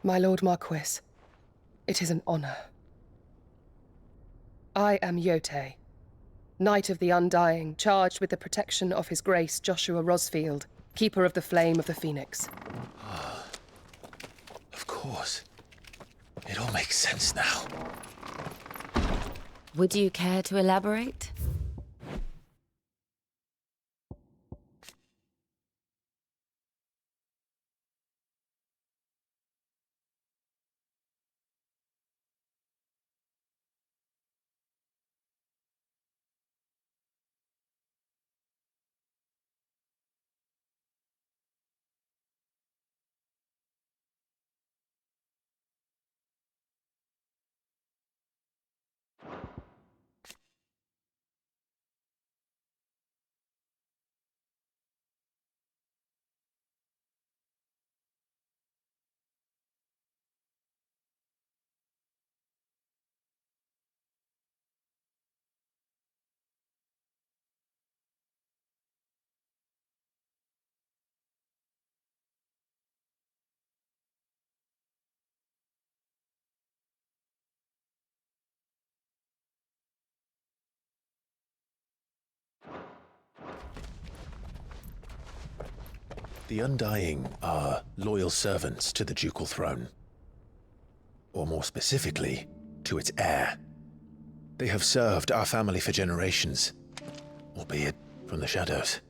My Lord Marquis, it is an honor. I am Yotei, Knight of the Undying, charged with the protection of His Grace Joshua Rosfield, Keeper of the Flame of the Phoenix. Of course. It all makes sense now. Would you care to elaborate? The Undying are loyal servants to the ducal throne. Or more specifically, to its heir. They have served our family for generations, albeit from the shadows.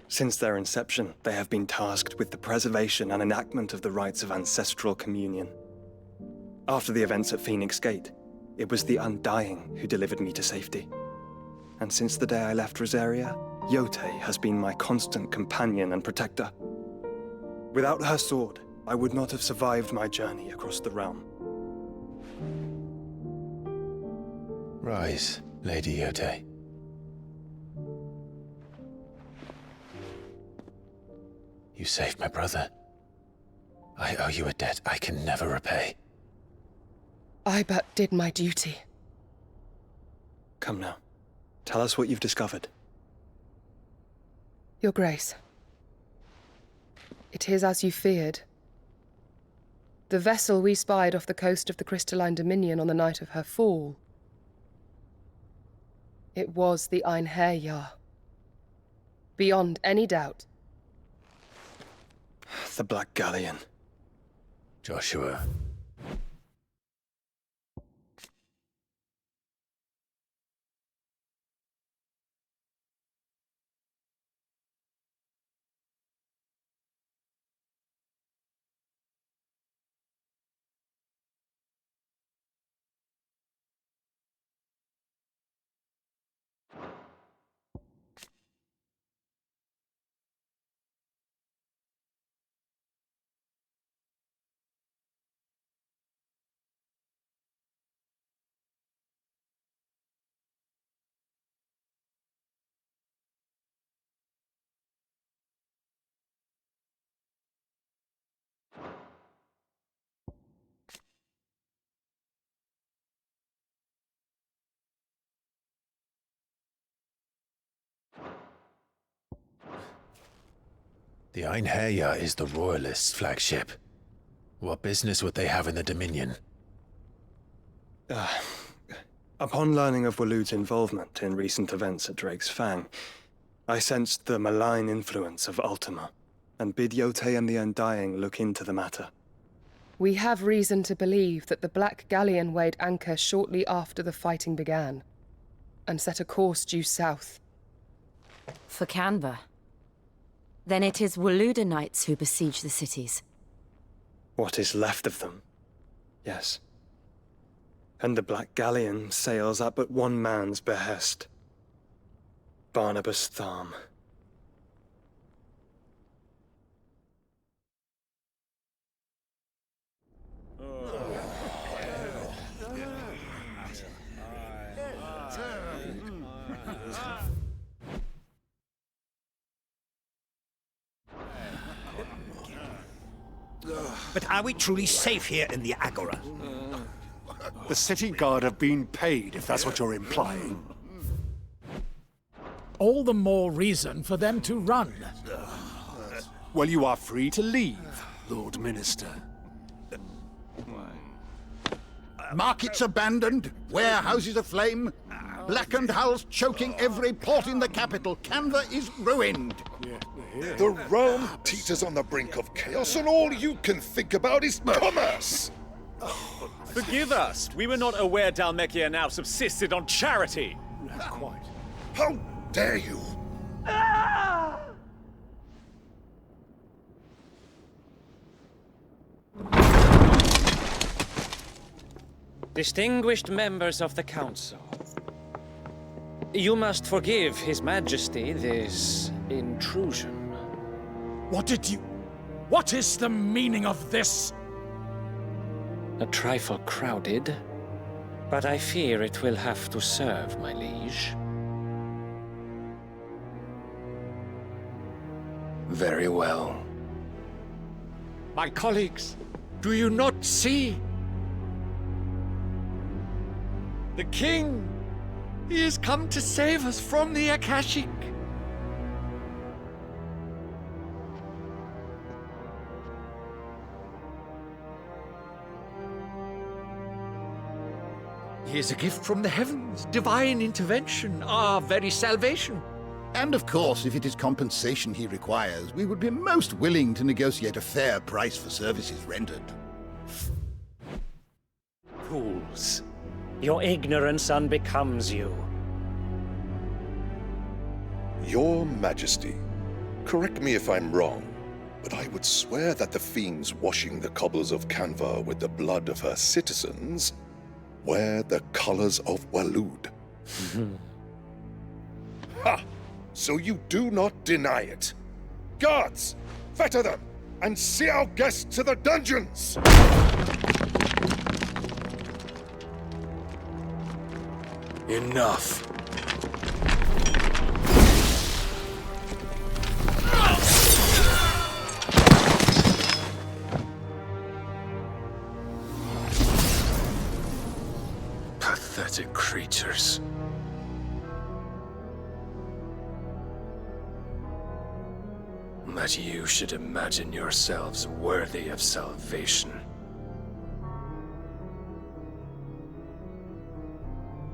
Since their inception, they have been tasked with the preservation and enactment of the rites of ancestral communion. After the events at Phoenix Gate, it was the Undying who delivered me to safety. And since the day I left Rosaria, Yotei has been my constant companion and protector. Without her sword, I would not have survived my journey across the realm. Rise, Lady Yotei. You saved my brother. I owe you a debt I can never repay. I but did my duty. Come now. Tell us what you've discovered. Your Grace. It is as you feared. The vessel we spied off the coast of the Crystalline Dominion on the night of her fall. It was the Einherjar. Beyond any doubt. The Black Galleon. Joshua. The Einherjar is the Royalists' flagship. What business would they have in the Dominion? Upon learning of Waloed's involvement in recent events at Drake's Fang, I sensed the malign influence of Ultima, and bid Yotei and the Undying look into the matter. We have reason to believe that the Black Galleon weighed anchor shortly after the fighting began, and set a course due south. For Canva. Then it is Waluda knights who besiege the cities. What is left of them? Yes. And the Black Galleon sails at but one man's behest. Barnabas Tharm. But are we truly safe here in the Agora? The city guard have been paid, if that's what you're implying. All the more reason for them to run. Well, you are free to leave, Lord Minister. Markets abandoned, warehouses aflame, blackened hulls choking every port in the capital. Canva is ruined. The realm teeters on the brink of chaos, and all you can think about is commerce! Forgive us. We were not aware Dhalmekia now subsisted on charity. Not quite. How dare you! Distinguished members of the Council, you must forgive His Majesty this intrusion. What is the meaning of this? A trifle crowded, but I fear it will have to serve, my liege. Very well. My colleagues, do you not see? The king! He has come to save us from the Akashic! He is a gift from the heavens, divine intervention, our very salvation. And of course, if it is compensation he requires, we would be most willing to negotiate a fair price for services rendered. Fools. Your ignorance unbecomes you. Your Majesty, correct me if I'm wrong, but I would swear that the fiends washing the cobbles of Canva with the blood of her citizens wear the colors of Walud. Ha! So you do not deny it. Guards, fetter them, and see our guests to the dungeons! Enough. Pathetic creatures. That you should imagine yourselves worthy of salvation.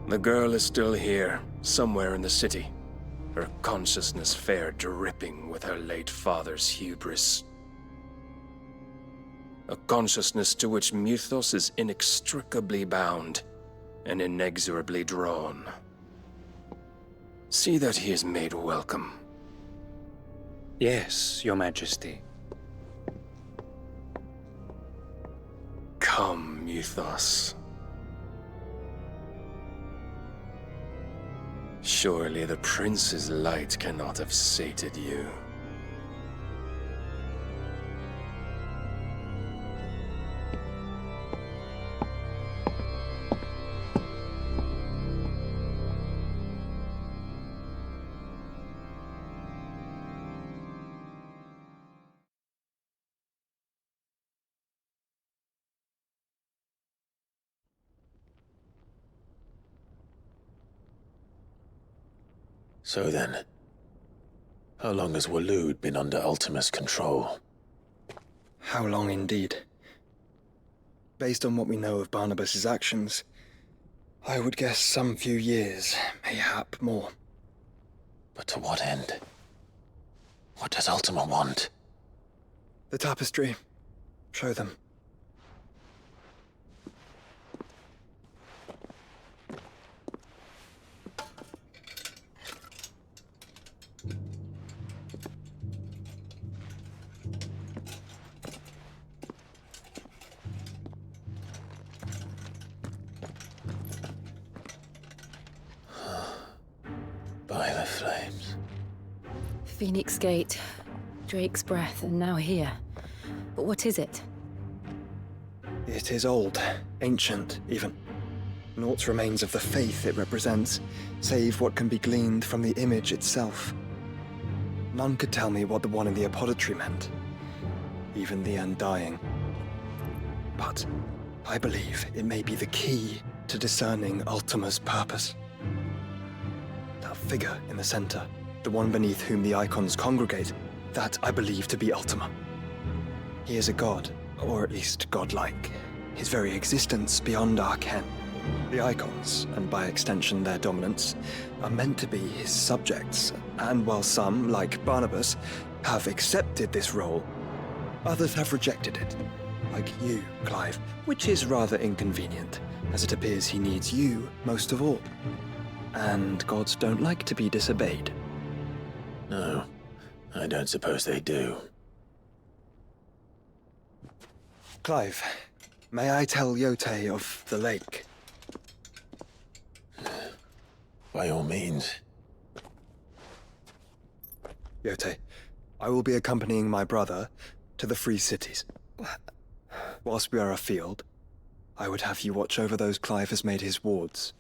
The girl is still here, somewhere in the city. Her consciousness fair dripping with her late father's hubris. A consciousness to which Mythos is inextricably bound and inexorably drawn. See that he is made welcome. Yes, Your Majesty. Come, Mythos. Surely the prince's light cannot have sated you. So then, how long has Walud been under Ultima's control? How long indeed? Based on what we know of Barnabas's actions, I would guess some few years, mayhap more. But to what end? What does Ultima want? The tapestry. Show them. Phoenix Gate, Drake's Breath, and now here. But what is it? It is old, ancient, even. Naught remains of the faith it represents, save what can be gleaned from the image itself. None could tell me what the one in the apothecary meant, even the Undying. But I believe it may be the key to discerning Ultima's purpose. That figure in the center, the one beneath whom the icons congregate, that I believe to be Ultima. He is a god, or at least godlike, his very existence beyond our ken. The icons, and by extension their dominants, are meant to be his subjects, and while some, like Barnabas, have accepted this role, others have rejected it. Like you, Clive, which is rather inconvenient, as it appears he needs you most of all. And gods don't like to be disobeyed. No, I don't suppose they do. Clive, may I tell Yote of the lake? By all means. Yote, I will be accompanying my brother to the Free Cities. Whilst we are afield, I would have you watch over those Clive has made his wards.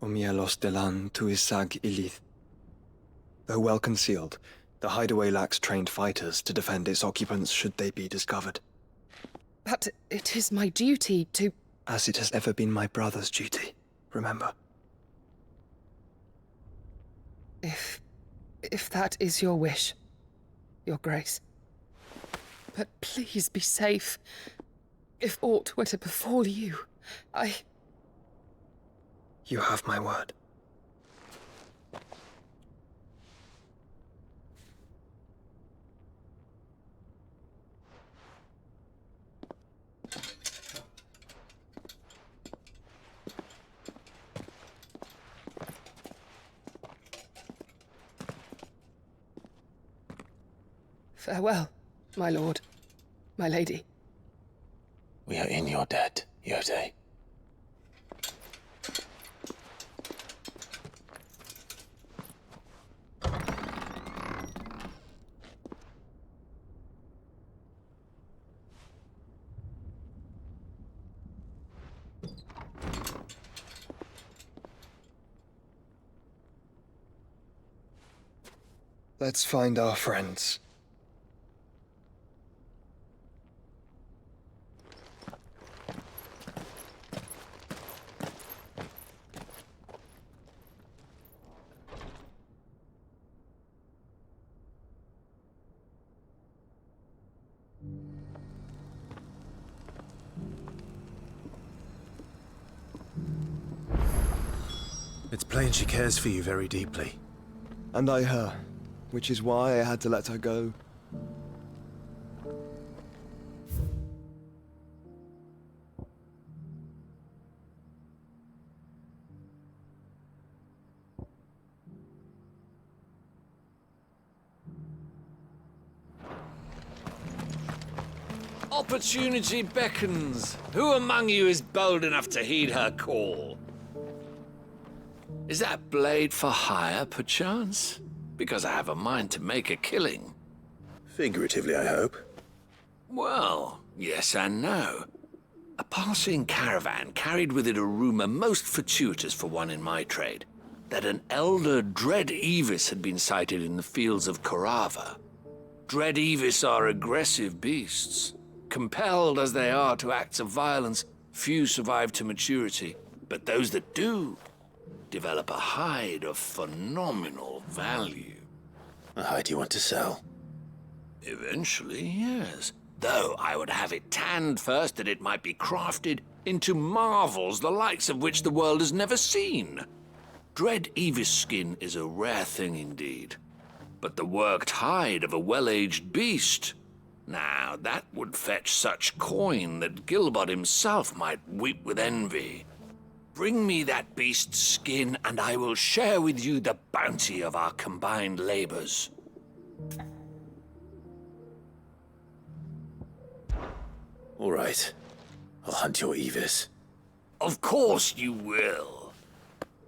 Omielos delan tuisag ilith. Though well concealed, the hideaway lacks trained fighters to defend its occupants should they be discovered. But it is my duty to... As it has ever been my brother's duty, remember. If that is your wish, Your Grace. But please be safe. If aught were to befall you, You have my word. Farewell, my lord, my lady. We are in your debt, Yote. Let's find our friends. It's plain she cares for you very deeply. And I her, which is why I had to let her go. Opportunity beckons. Who among you is bold enough to heed her call? Is that blade for hire, perchance? Because I have a mind to make a killing. Figuratively, I hope. Well, yes and no. A passing caravan carried with it a rumor most fortuitous for one in my trade, that an elder Dread Evis had been sighted in the fields of Korava. Dread Evis are aggressive beasts. Compelled as they are to acts of violence, few survive to maturity, but those that do develop a hide of phenomenal value. A hide you want to sell? Eventually, yes. Though I would have it tanned first that it might be crafted into marvels the likes of which the world has never seen. Dread Evis skin is a rare thing indeed. But the worked hide of a well-aged beast, now that would fetch such coin that Gilbert himself might weep with envy. Bring me that beast's skin, and I will share with you the bounty of our combined labors. All right. I'll hunt your Evis. Of course you will.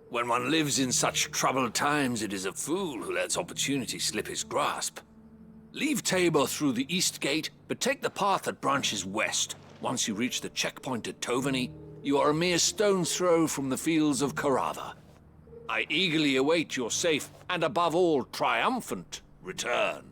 When one lives in such troubled times, it is a fool who lets opportunity slip his grasp. Leave Tabor through the east gate, but take the path that branches west. Once you reach the checkpoint at Tovany, you are a mere stone's throw from the fields of Caratha. I eagerly await your safe, and above all, triumphant return.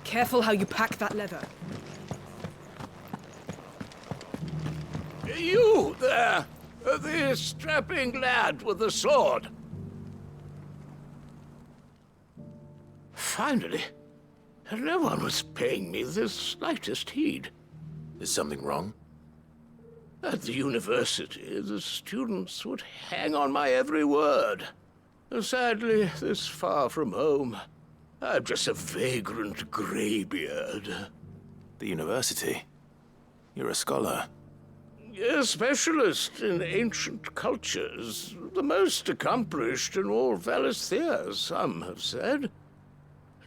Careful how you pack that leather. You there! The strapping lad with the sword! Finally, no one was paying me the slightest heed. Is something wrong? At the university, the students would hang on my every word. Sadly, this far from home, I'm just a vagrant greybeard. The university? You're a scholar. A specialist in ancient cultures. The most accomplished in all Valisthea, some have said.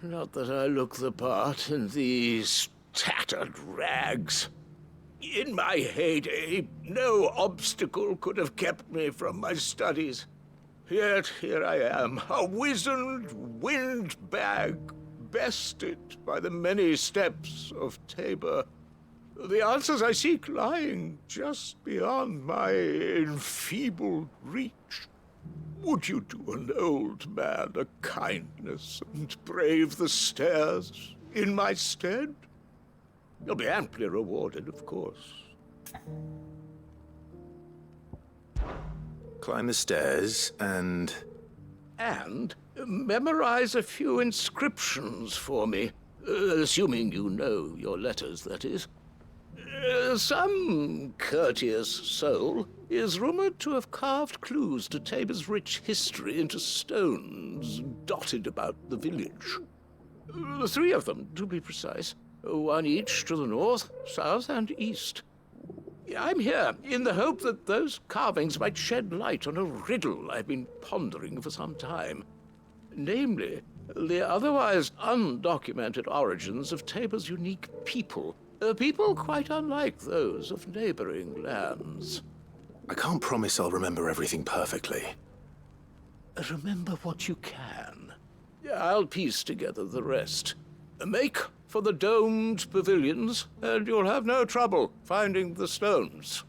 Not that I look the part in these tattered rags. In my heyday, no obstacle could have kept me from my studies. Yet here I am, a wizened windbag, bested by the many steps of Tabor. The answers I seek lying just beyond my enfeebled reach. Would you do an old man a kindness and brave the stairs in my stead? You'll be amply rewarded, of course. Climb the stairs and... And memorize a few inscriptions for me. Assuming you know your letters, that is. Some courteous soul is rumored to have carved clues to Tabor's rich history into stones dotted about the village. 3 of them, to be precise. 1 each to the north, south, and east. I'm here in the hope that those carvings might shed light on a riddle I've been pondering for some time. Namely, the otherwise undocumented origins of Tabor's unique people. People quite unlike those of neighboring lands. I can't promise I'll remember everything perfectly. Remember what you can. I'll piece together the rest. Make for the domed pavilions, and you'll have no trouble finding the stones.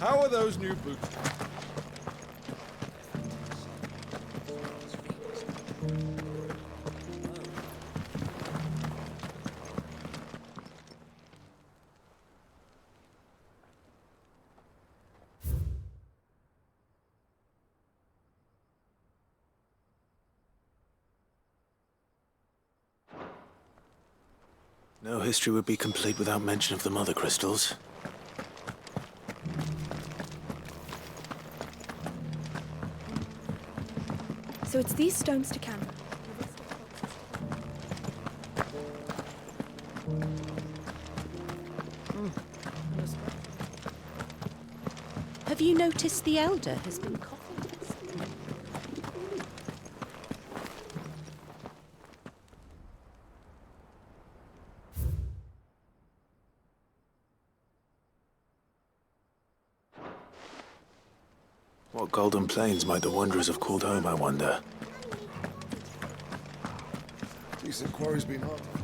How are those new boots? No history would be complete without mention of the Mother Crystals. So it's these stones to Canva. Have you noticed the Elder has been coughing? What golden plains might the wanderers have called home, I wonder? Decent quarry's been hard to find.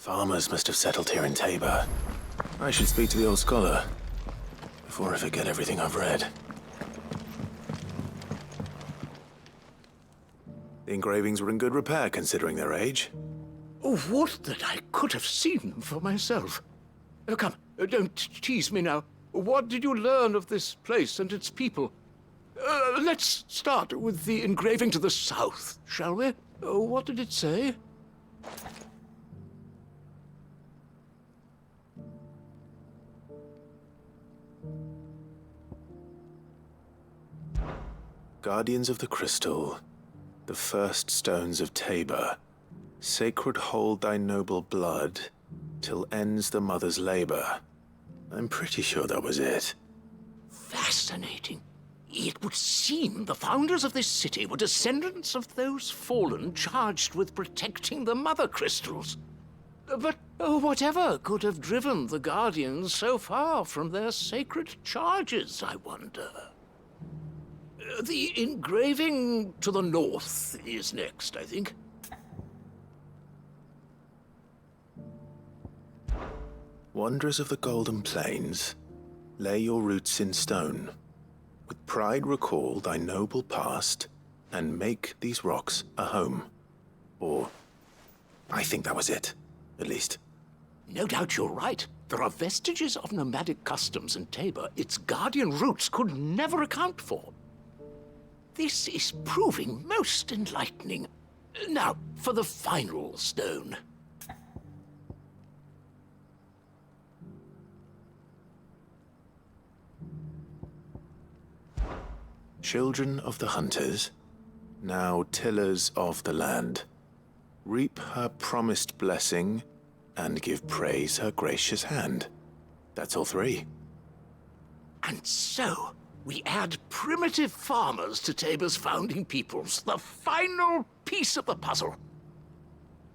Farmers must have settled here in Tabor. I should speak to the old scholar before I forget everything I've read. The engravings were in good repair considering their age. Oh, would that I could have seen them for myself. Come, don't tease me now. What did you learn of this place and its people? Let's start with the engraving to the south, shall we? What did it say? Guardians of the Crystal, the first stones of Tabor, sacred hold thy noble blood, till ends the mother's labor. I'm pretty sure that was it. Fascinating. It would seem the founders of this city were descendants of those fallen charged with protecting the mother crystals. But whatever could have driven the Guardians so far from their sacred charges, I wonder? The engraving to the north is next, I think. Wanderers of the Golden Plains, lay your roots in stone. With pride recall thy noble past, and make these rocks a home. Or, I think that was it, at least. No doubt you're right. There are vestiges of nomadic customs in Tabor its guardian roots could never account for. This is proving most enlightening. Now, for the final stone. Children of the hunters, now tillers of the land, reap her promised blessing and give praise her gracious hand. That's all three. And so, we add primitive farmers to Tabor's founding peoples, the final piece of the puzzle.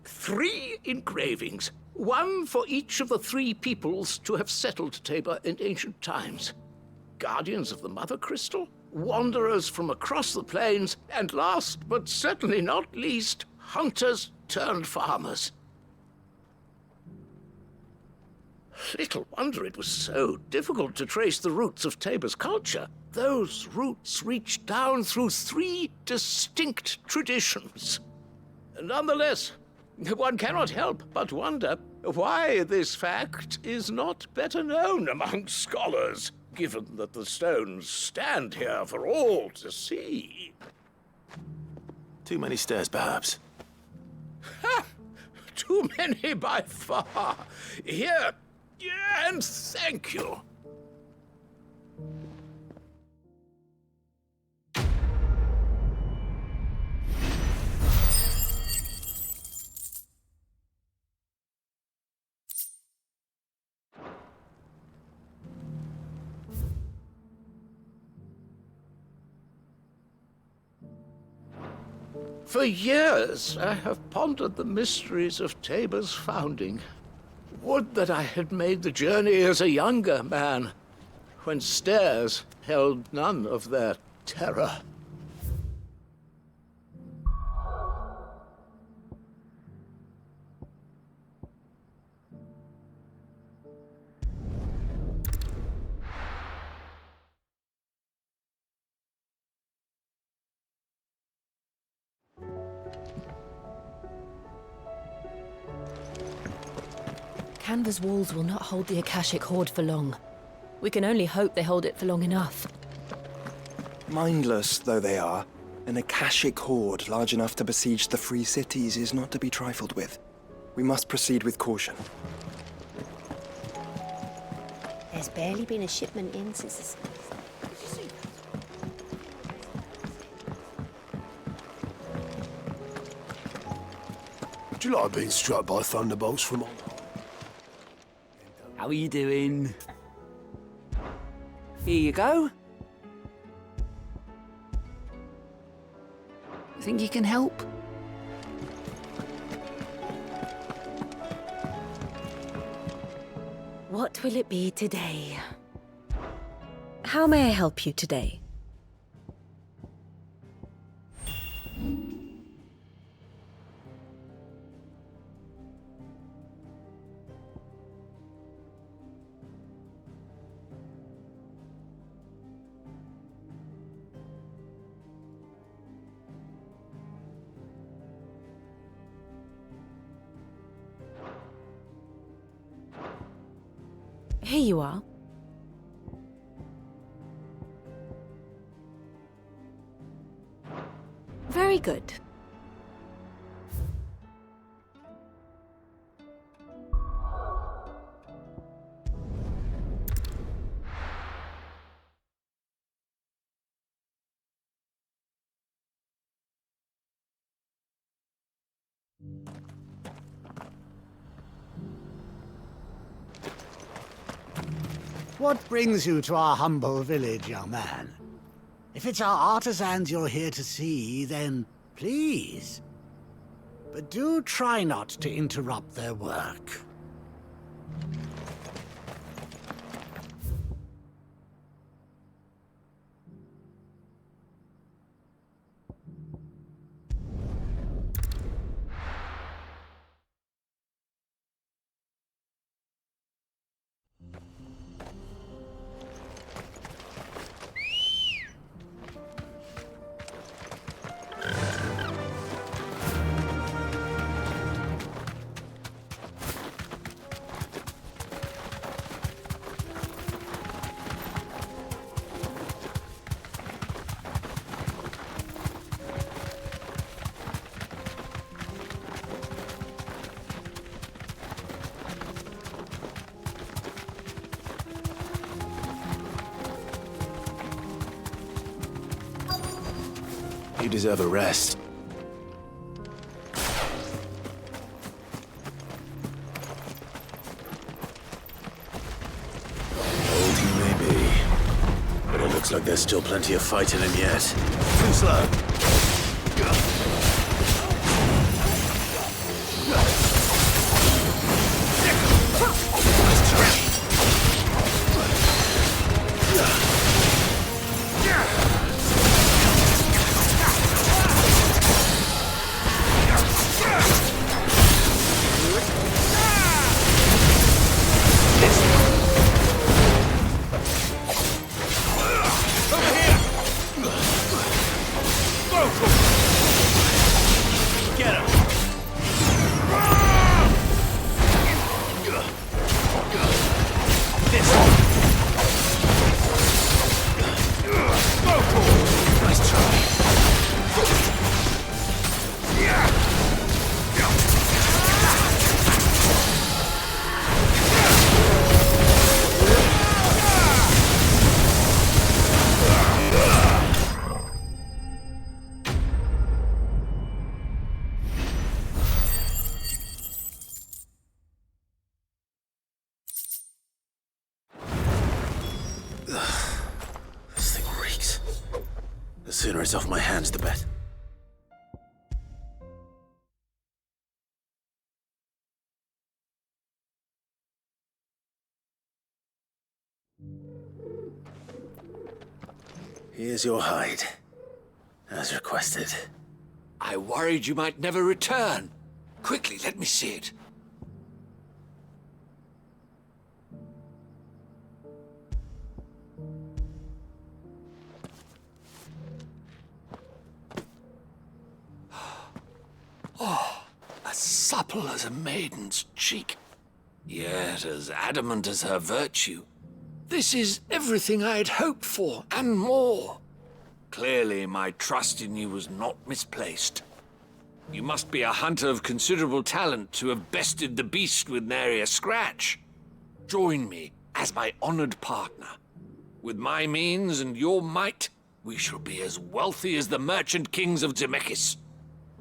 3 engravings, one for each of the 3 peoples to have settled Tabor in ancient times. Guardians of the Mother Crystal, wanderers from across the plains, and last but certainly not least, hunters turned farmers. Little wonder it was so difficult to trace the roots of Tabor's culture. Those roots reach down through 3 distinct traditions. Nonetheless, one cannot help but wonder why this fact is not better known among scholars, given that the stones stand here for all to see. Too many stairs, perhaps. Ha! Too many by far. Here, and thank you. For years, I have pondered the mysteries of Tabor's founding. Would that I had made the journey as a younger man, when stairs held none of their terror. Canva's walls will not hold the Akashic Horde for long. We can only hope they hold it for long enough. Mindless though they are, an Akashic horde large enough to besiege the free cities is not to be trifled with. We must proceed with caution. There's barely been a shipment in since the... Would you like being struck by thunderbolts from on high? How are you doing? Here you go. Think you can help? What will it be today? How may I help you today? Here you are. Very good. What brings you to our humble village, young man? If it's our artisans you're here to see, then please. But do try not to interrupt their work. You deserve a rest. Old he may be, but it looks like there's still plenty of fight in him yet. Too slow. This thing reeks. The sooner it's off my hands, the better. Here's your hide, as requested. I worried you might never return. Quickly, let me see it. Oh, as supple as a maiden's cheek, yet as adamant as her virtue. This is everything I had hoped for, and more. Clearly, my trust in you was not misplaced. You must be a hunter of considerable talent to have bested the beast with nary a scratch. Join me as my honored partner. With my means and your might, we shall be as wealthy as the merchant kings of Zemeckis.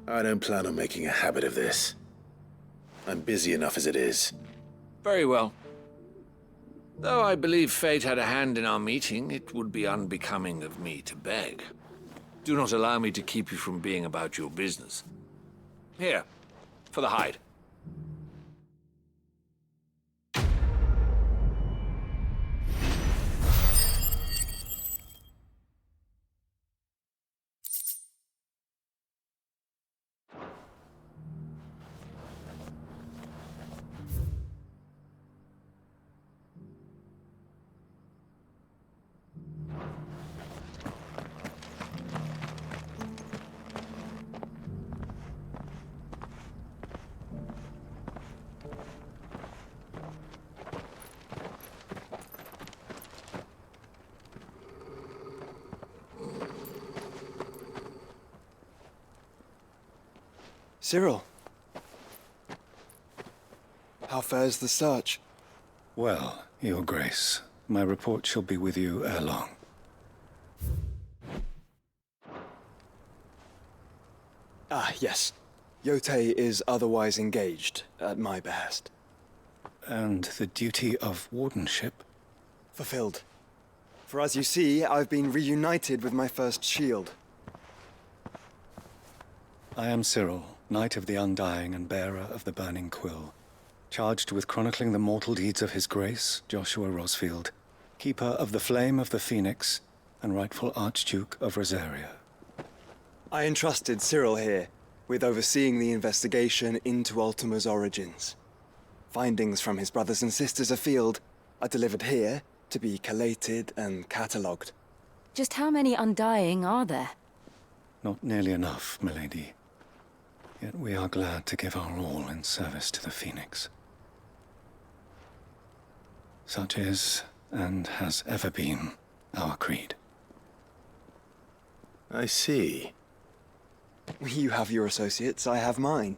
I don't plan on making a habit of this. I'm busy enough as it is. Very well. Though I believe fate had a hand in our meeting, it would be unbecoming of me to beg. Do not allow me to keep you from being about your business. Here, for the hide. Cyril. How fares the search? Well, Your Grace, my report shall be with you ere long. Ah, yes. Yotei is otherwise engaged, at my behest. And the duty of wardenship? Fulfilled. For as you see, I've been reunited with my first shield. I am Cyril, Knight of the Undying and bearer of the Burning Quill, charged with chronicling the mortal deeds of His Grace, Joshua Rosfield, Keeper of the Flame of the Phoenix, and rightful Archduke of Rosaria. I entrusted Cyril here with overseeing the investigation into Ultima's origins. Findings from his brothers and sisters afield are delivered here to be collated and catalogued. Just how many Undying are there? Not nearly enough, milady. Yet we are glad to give our all in service to the Phoenix. Such is, and has ever been, our creed. I see. You have your associates, I have mine.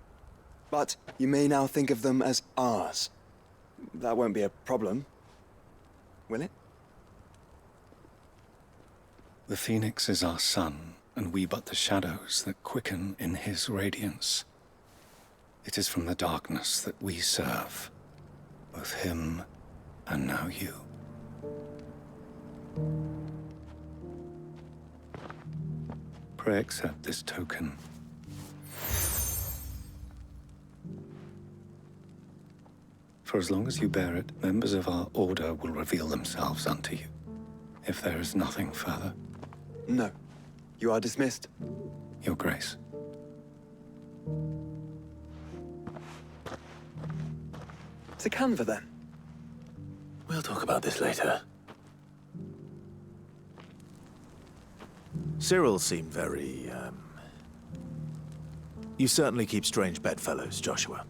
But you may now think of them as ours. That won't be a problem, will it? The Phoenix is our sun, and we but the shadows that quicken in his radiance. It is from the darkness that we serve, both him and now you. Pray accept this token. For as long as you bear it, members of our order will reveal themselves unto you. If there is nothing further. No. You are dismissed. Your Grace. To Canva, then. We'll talk about this later. Cyril seemed very, You certainly keep strange bedfellows, Joshua.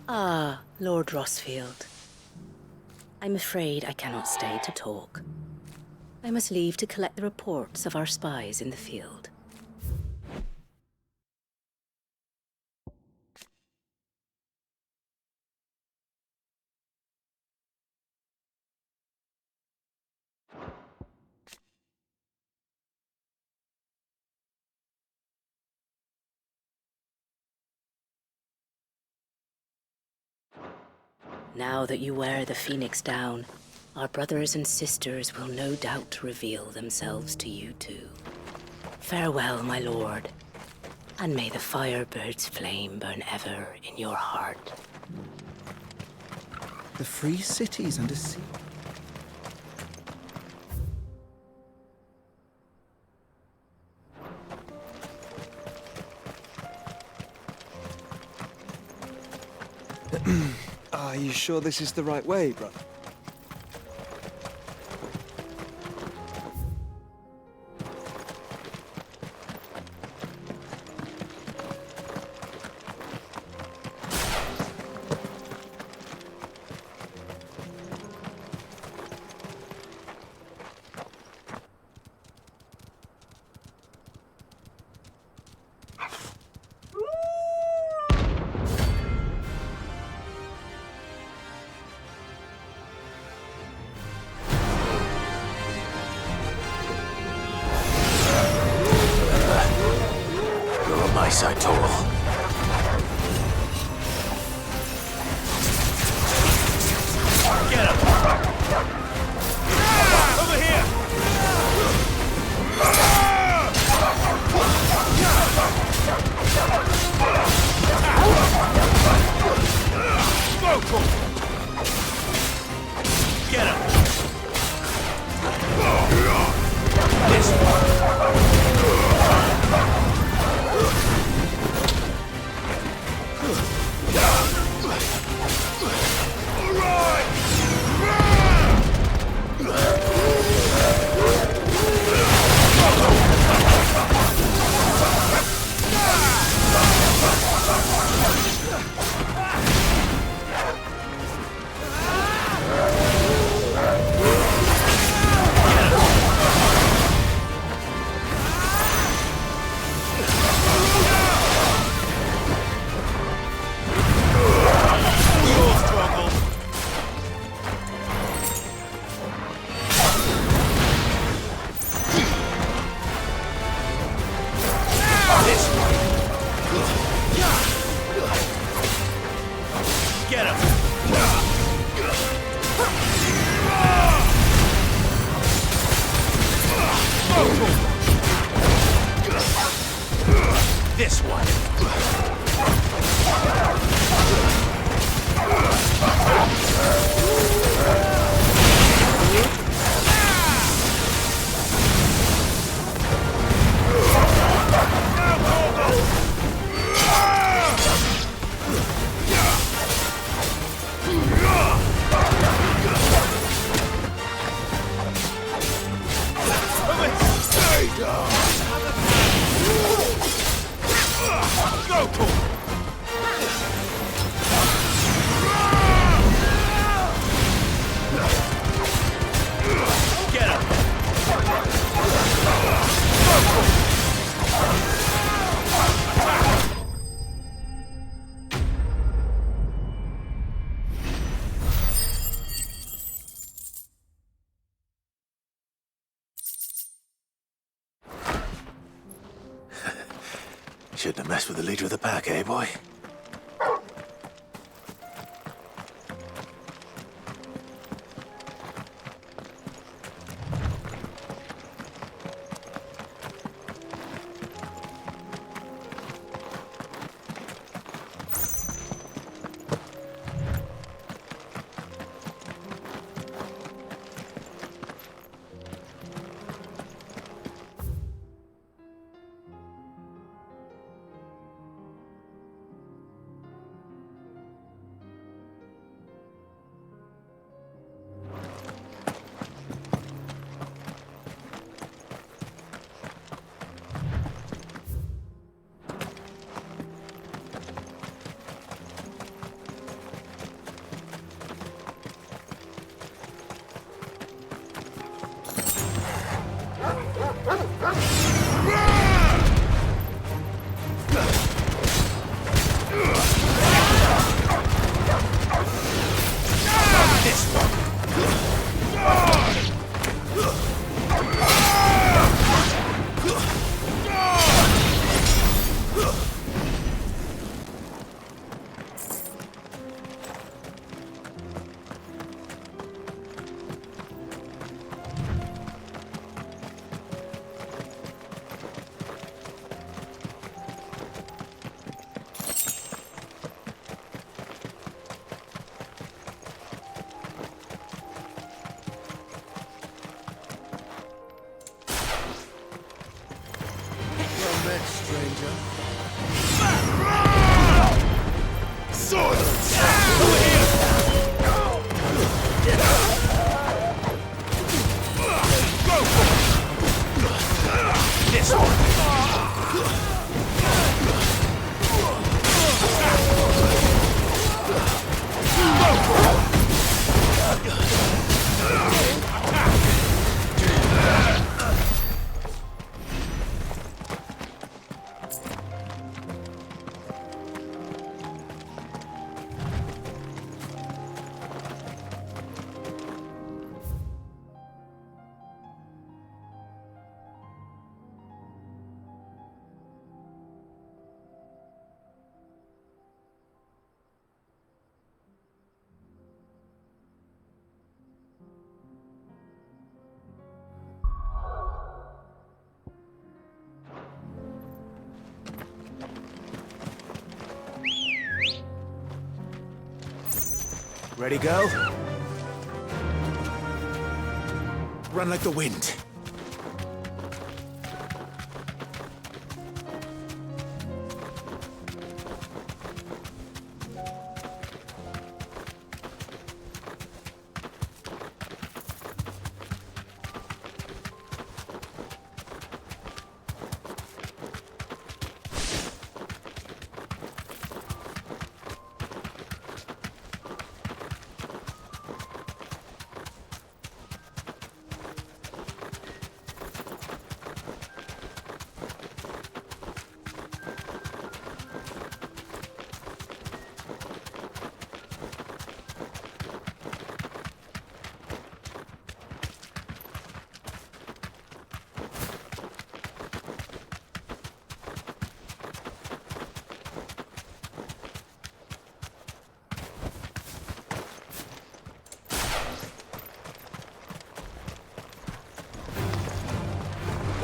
Ah, Lord Rosfield. I'm afraid I cannot stay to talk. I must leave to collect the reports of our spies in the field. Now that you wear the Phoenix down, our brothers and sisters will no doubt reveal themselves to you too. Farewell, my lord, and may the Firebird's flame burn ever in your heart. The free cities under sea. Are you sure this is the right way, brother? Side total. Get him! Over here! Vocal! Get him! This one. Get him! Shouldn't have messed with the leader of the pack, eh, boy? Ready, go? Run like the wind.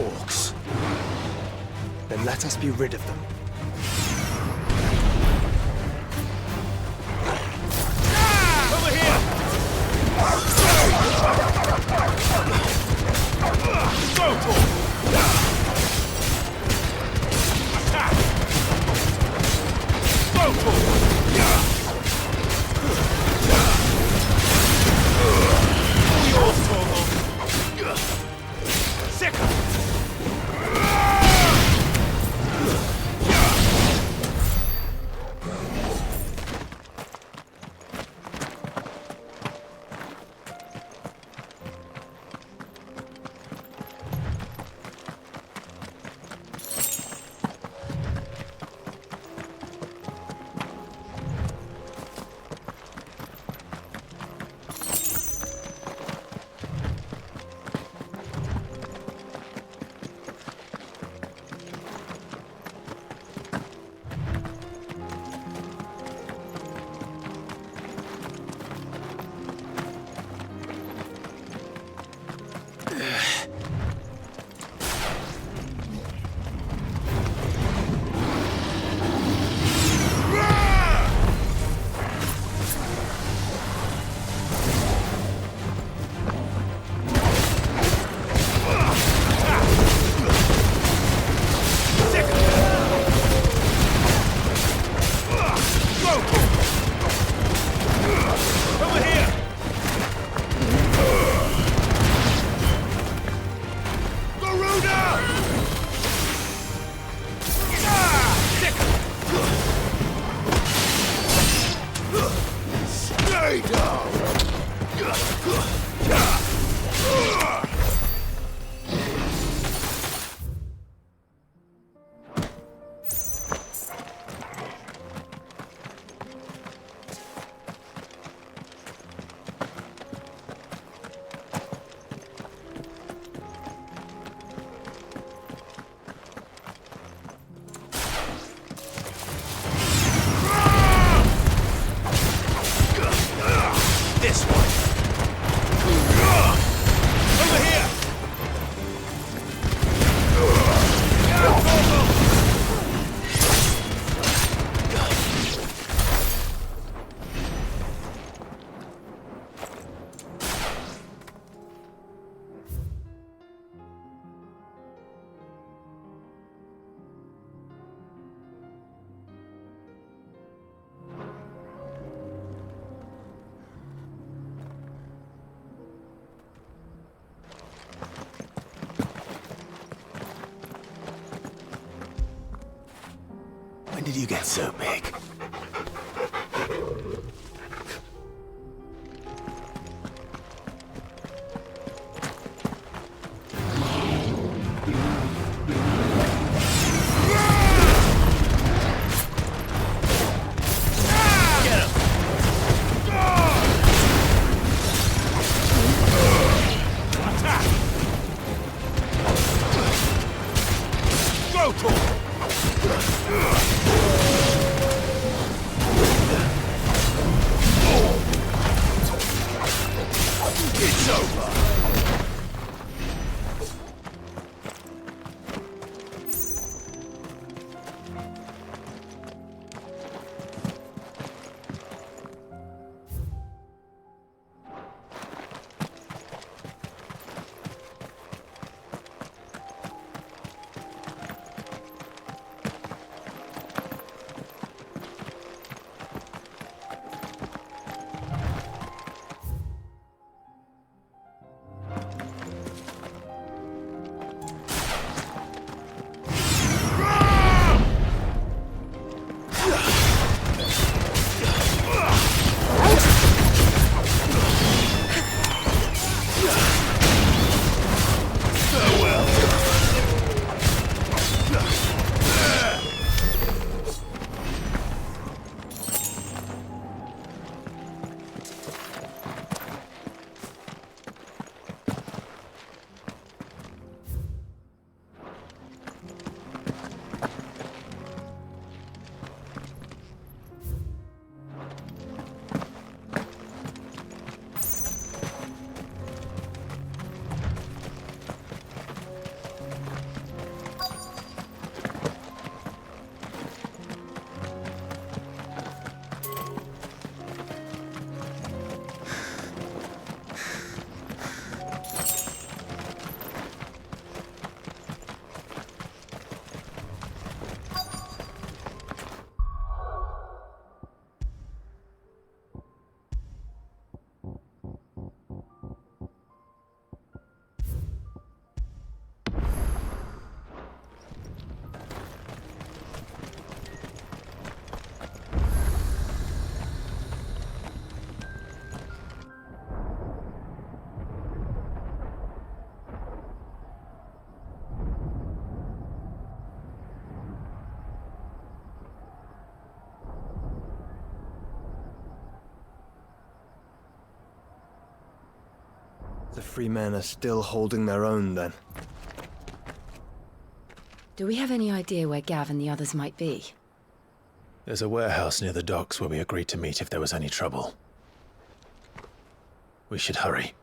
Orcs. Then let us be rid of them. Over here! Go for it! Attack! Go for it! Your soul! Sicker! When did you get so big? It's over! The free men are still holding their own, then. Do we have any idea where Gav and the others might be? There's a warehouse near the docks where we agreed to meet if there was any trouble. We should hurry.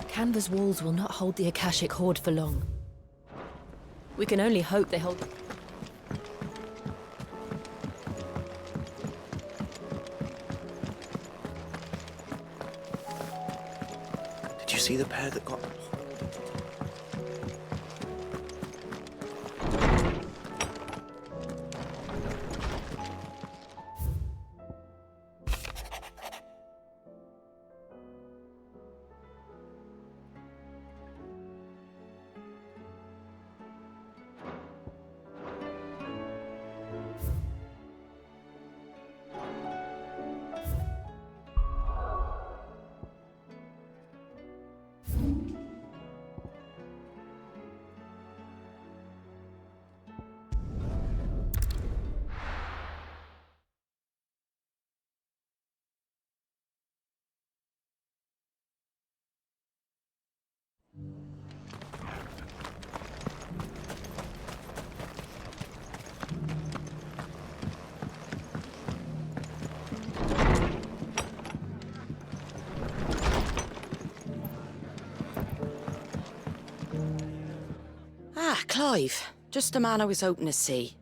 Canva's walls will not hold the Akashic Horde for long. We can only hope they hold... Did you see the pair that got... Clive. Just the man I was hoping to see.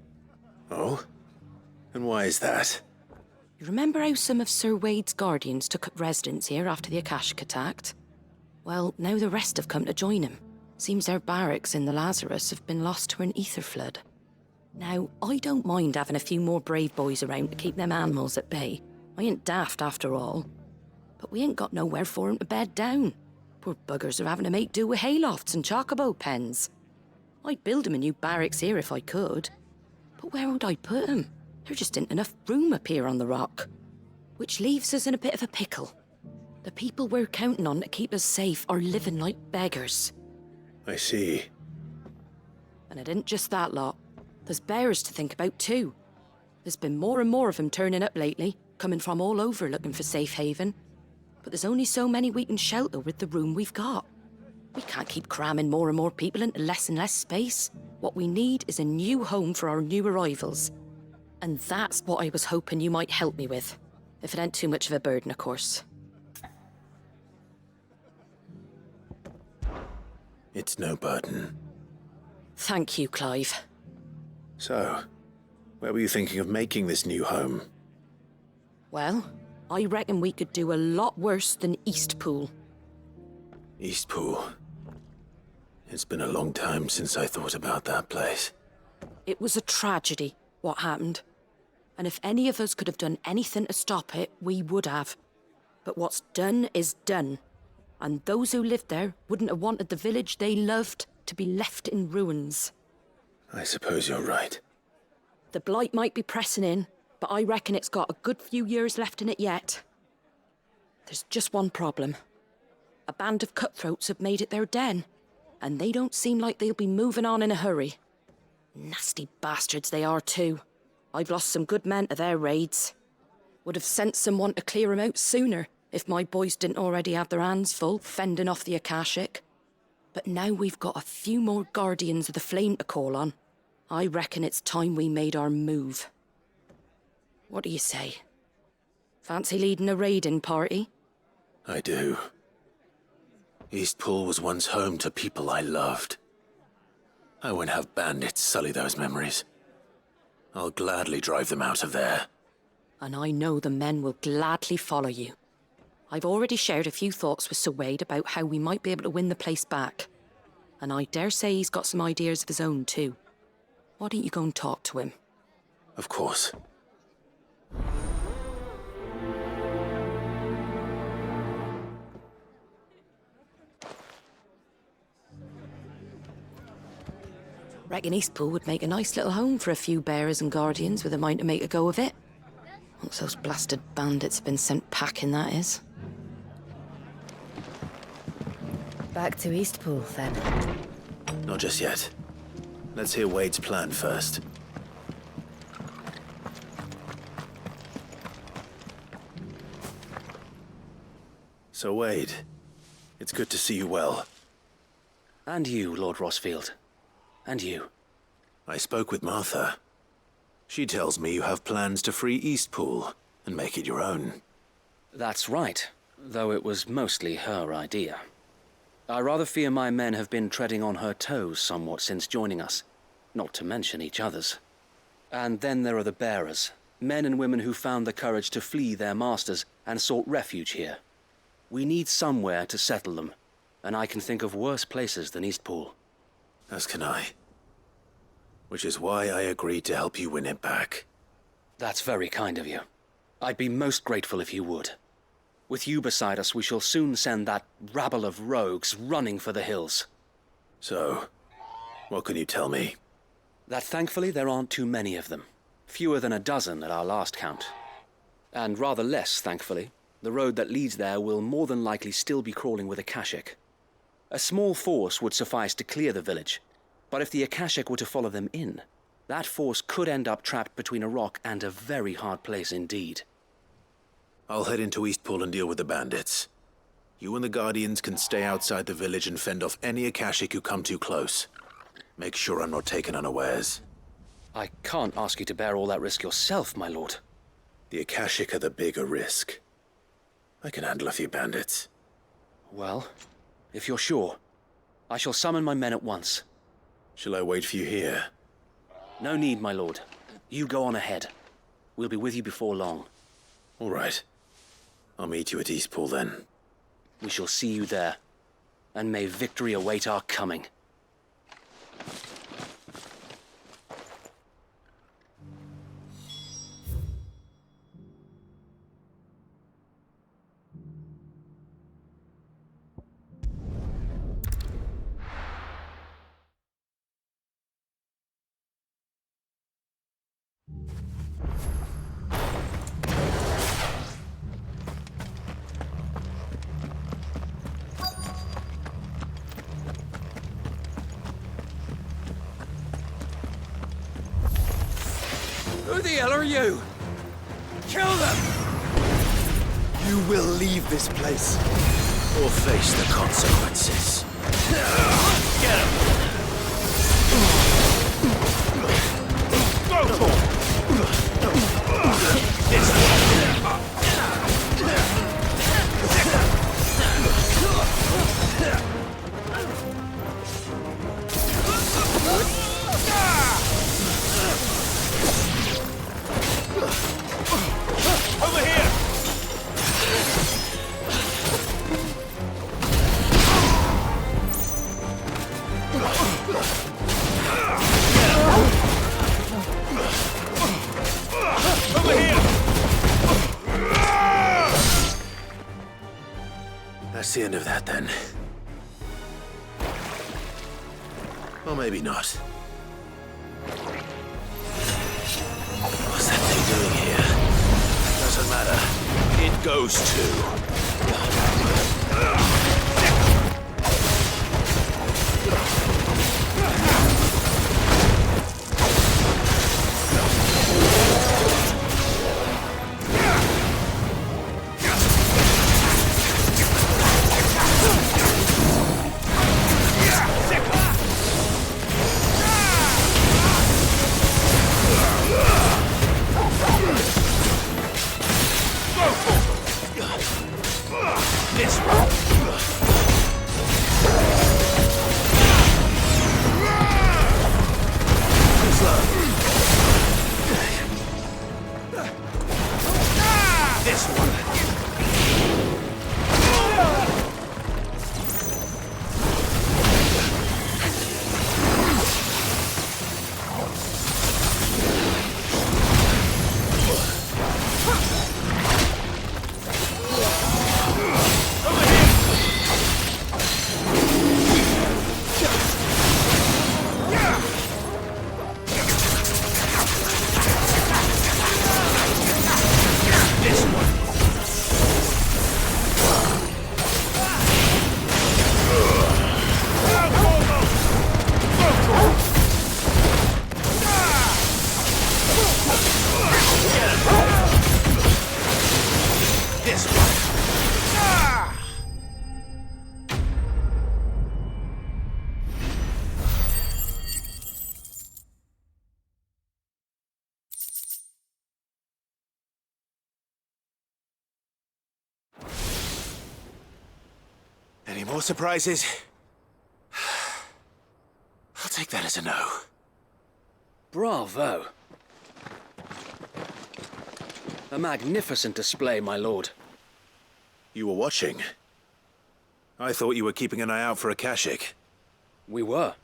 Oh? And why is that? You remember how some of Sir Wade's guardians took up residence here after the Akashic attacked? Well, now the rest have come to join him. Seems their barracks in the Lazarus have been lost to an ether flood. Now, I don't mind having a few more brave boys around to keep them animals at bay. I ain't daft after all. But we ain't got nowhere for 'em to bed down. Poor buggers are having to make do with haylofts and chocobo pens. I'd build 'em a new barracks here if I could. But where would I put 'em? There just ain't enough room up here on the rock. Which leaves us in a bit of a pickle. The people we're counting on to keep us safe are living like beggars. I see. And it isn't just that lot. There's bears to think about too. There's been more and more of them turning up lately, coming from all over looking for safe haven. But there's only so many we can shelter with the room we've got. We can't keep cramming more and more people into less and less space. What we need is a new home for our new arrivals. And that's what I was hoping you might help me with. If it ain't too much of a burden, of course. It's no burden. Thank you, Clive. So, where were you thinking of making this new home? Well, I reckon we could do a lot worse than Eastpool. Eastpool. It's been a long time since I thought about that place. It was a tragedy, what happened. And if any of us could have done anything to stop it, we would have. But what's done is done. And those who lived there wouldn't have wanted the village they loved to be left in ruins. I suppose you're right. The blight might be pressing in, but I reckon it's got a good few years left in it yet. There's just one problem. A band of cutthroats have made it their den, and they don't seem like they'll be moving on in a hurry. Nasty bastards they are too. I've lost some good men to their raids. Would have sent someone to clear 'em out sooner, if my boys didn't already have their hands full fending off the Akashic. But now we've got a few more Guardians of the Flame to call on. I reckon it's time we made our move. What do you say? Fancy leading a raiding party? I do. Eastpool was once home to people I loved. I won't have bandits sully those memories. I'll gladly drive them out of there. And I know the men will gladly follow you. I've already shared a few thoughts with Sir Wade about how we might be able to win the place back. And I dare say he's got some ideas of his own too. Why don't you go and talk to him? Of course. Reckon Eastpool would make a nice little home for a few bearers and guardians with a mind to make a go of it. Once those blasted bandits have been sent packing, that is. Back to Eastpool, then. Not just yet. Let's hear Wade's plan first. So, Wade, it's good to see you well. And you, Lord Rosfield. And you. I spoke with Martha. She tells me you have plans to free Eastpool and make it your own. That's right, though it was mostly her idea. I rather fear my men have been treading on her toes somewhat since joining us, not to mention each other's. And then there are the bearers, men and women who found the courage to flee their masters and sought refuge here. We need somewhere to settle them, and I can think of worse places than Eastpool. As can I. Which is why I agreed to help you win it back. That's very kind of you. I'd be most grateful if you would. With you beside us, we shall soon send that rabble of rogues running for the hills. So, what can you tell me? That thankfully there aren't too many of them. Fewer than a dozen at our last count. And rather less, thankfully. The road that leads there will more than likely still be crawling with Akashic. A small force would suffice to clear the village, but if the Akashic were to follow them in, that force could end up trapped between a rock and a very hard place indeed. I'll head into Eastpool and deal with the bandits. You and the Guardians can stay outside the village and fend off any Akashic who come too close. Make sure I'm not taken unawares. I can't ask you to bear all that risk yourself, my lord. The Akashic are the bigger risk. I can handle a few bandits. Well, if you're sure, I shall summon my men at once. Shall I wait for you here? No need, my lord. You go on ahead. We'll be with you before long. All right. I'll meet you at Eastpool then. We shall see you there. And may victory await our coming. Who the hell are you? Kill them! You will leave this place, or face the consequences. Get him! Over here! Over here! That's the end of that then. Or maybe not. What's that thing doing here? Doesn't matter. It goes too. Any more surprises? I'll take that as a no. Bravo. A magnificent display, my lord. You were watching? I thought you were keeping an eye out for a Akashic. We were.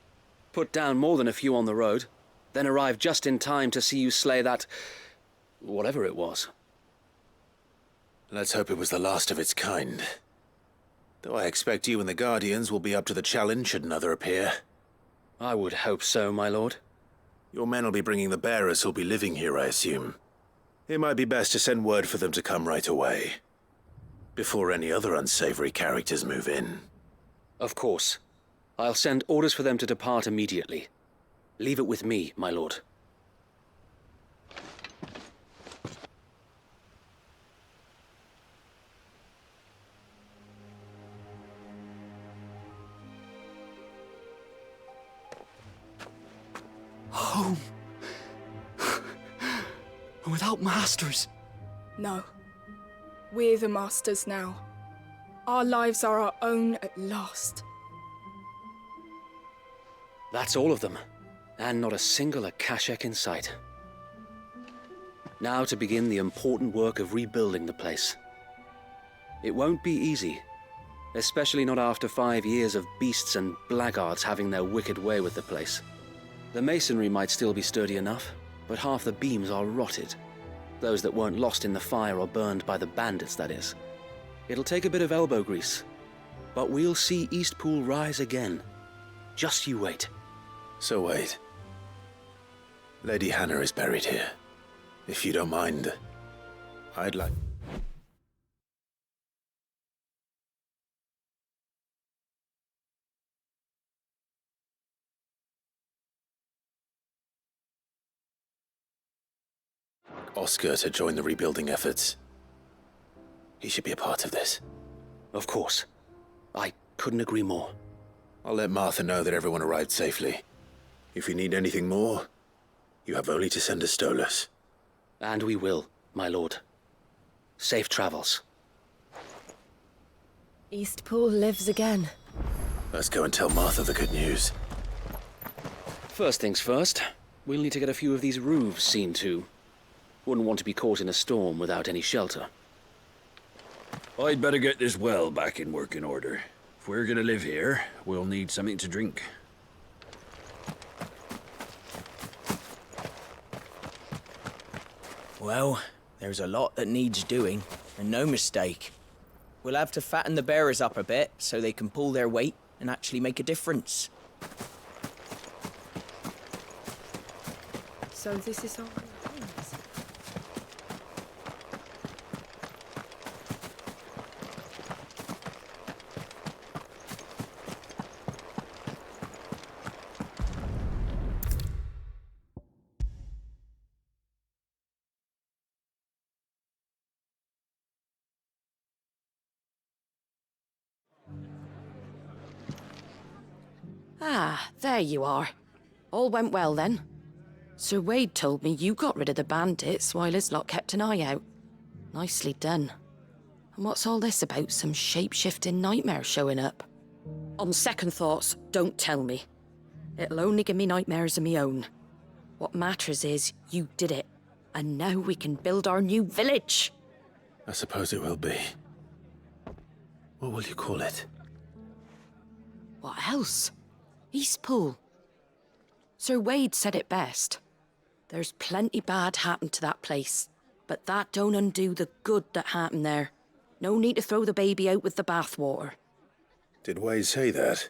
Put down more than a few on the road, then arrived just in time to see you slay that... whatever it was. Let's hope it was the last of its kind. Though I expect you and the Guardians will be up to the challenge should another appear. I would hope so, my lord. Your men will be bringing the bearers who'll be living here, I assume. It might be best to send word for them to come right away, before any other unsavory characters move in. Of course. I'll send orders for them to depart immediately. Leave it with me, my lord. Home. Without masters. No. We're the masters now. Our lives are our own at last. That's all of them, and not a single Akashek in sight. Now to begin the important work of rebuilding the place. It won't be easy, especially not after 5 years of beasts and blackguards having their wicked way with the place. The masonry might still be sturdy enough, but half the beams are rotted. Those that weren't lost in the fire or burned by the bandits, that is. It'll take a bit of elbow grease, but we'll see Eastpool rise again. Just you wait. So wait. Lady Hannah is buried here. If you don't mind, I'd like... Oscar to join the rebuilding efforts. He should be a part of this. Of course. I couldn't agree more. I'll let Martha know that everyone arrived safely. If you need anything more, you have only to send a Stolas. And we will, my lord. Safe travels. Eastpool lives again. Let's go and tell Martha the good news. First things first, we'll need to get a few of these roofs seen to. Wouldn't want to be caught in a storm without any shelter. I'd better get this well back in working order. If we're gonna live here, we'll need something to drink. Well, there's a lot that needs doing, and no mistake. We'll have to fatten the bearers up a bit so they can pull their weight and actually make a difference. So this is all. Ah, there you are. All went well then. Sir Wade told me you got rid of the bandits while his lot kept an eye out. Nicely done. And what's all this about some shape-shifting nightmare showing up? On second thoughts, don't tell me. It'll only give me nightmares of me own. What matters is you did it, and now we can build our new village. I suppose it will be. What will you call it? What else? Eastpool. Sir Wade said it best. There's plenty bad happened to that place, but that don't undo the good that happened there. No need to throw the baby out with the bathwater. Did Wade say that?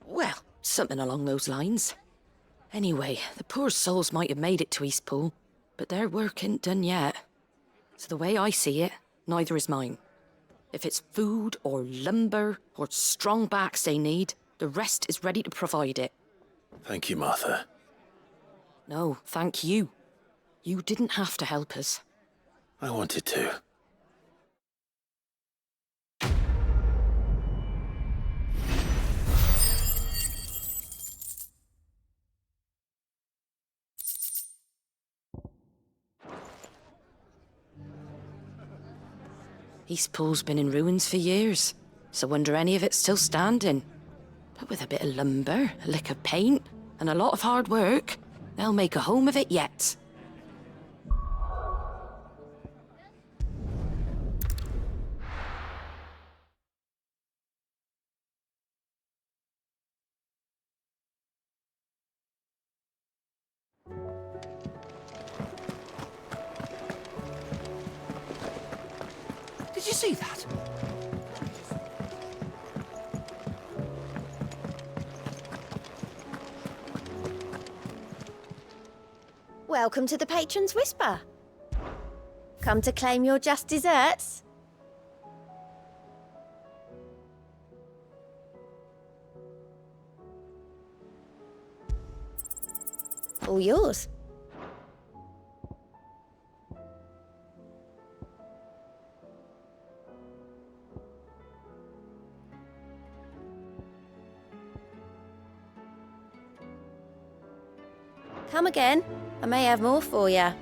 Well, something along those lines. Anyway, the poor souls might have made it to Eastpool, but their work ain't done yet. So the way I see it, neither is mine. If it's food or lumber or strong backs they need, the rest is ready to provide it. Thank you, Martha. No, thank you. You didn't have to help us. I wanted to. Eastpool's been in ruins for years, so wonder any of it's still standing. But with a bit of lumber, a lick of paint, and a lot of hard work, they'll make a home of it yet. Did you see that? Welcome to the Patron's Whisper. Come to claim your just desserts? All yours. Come again. I may have more for you.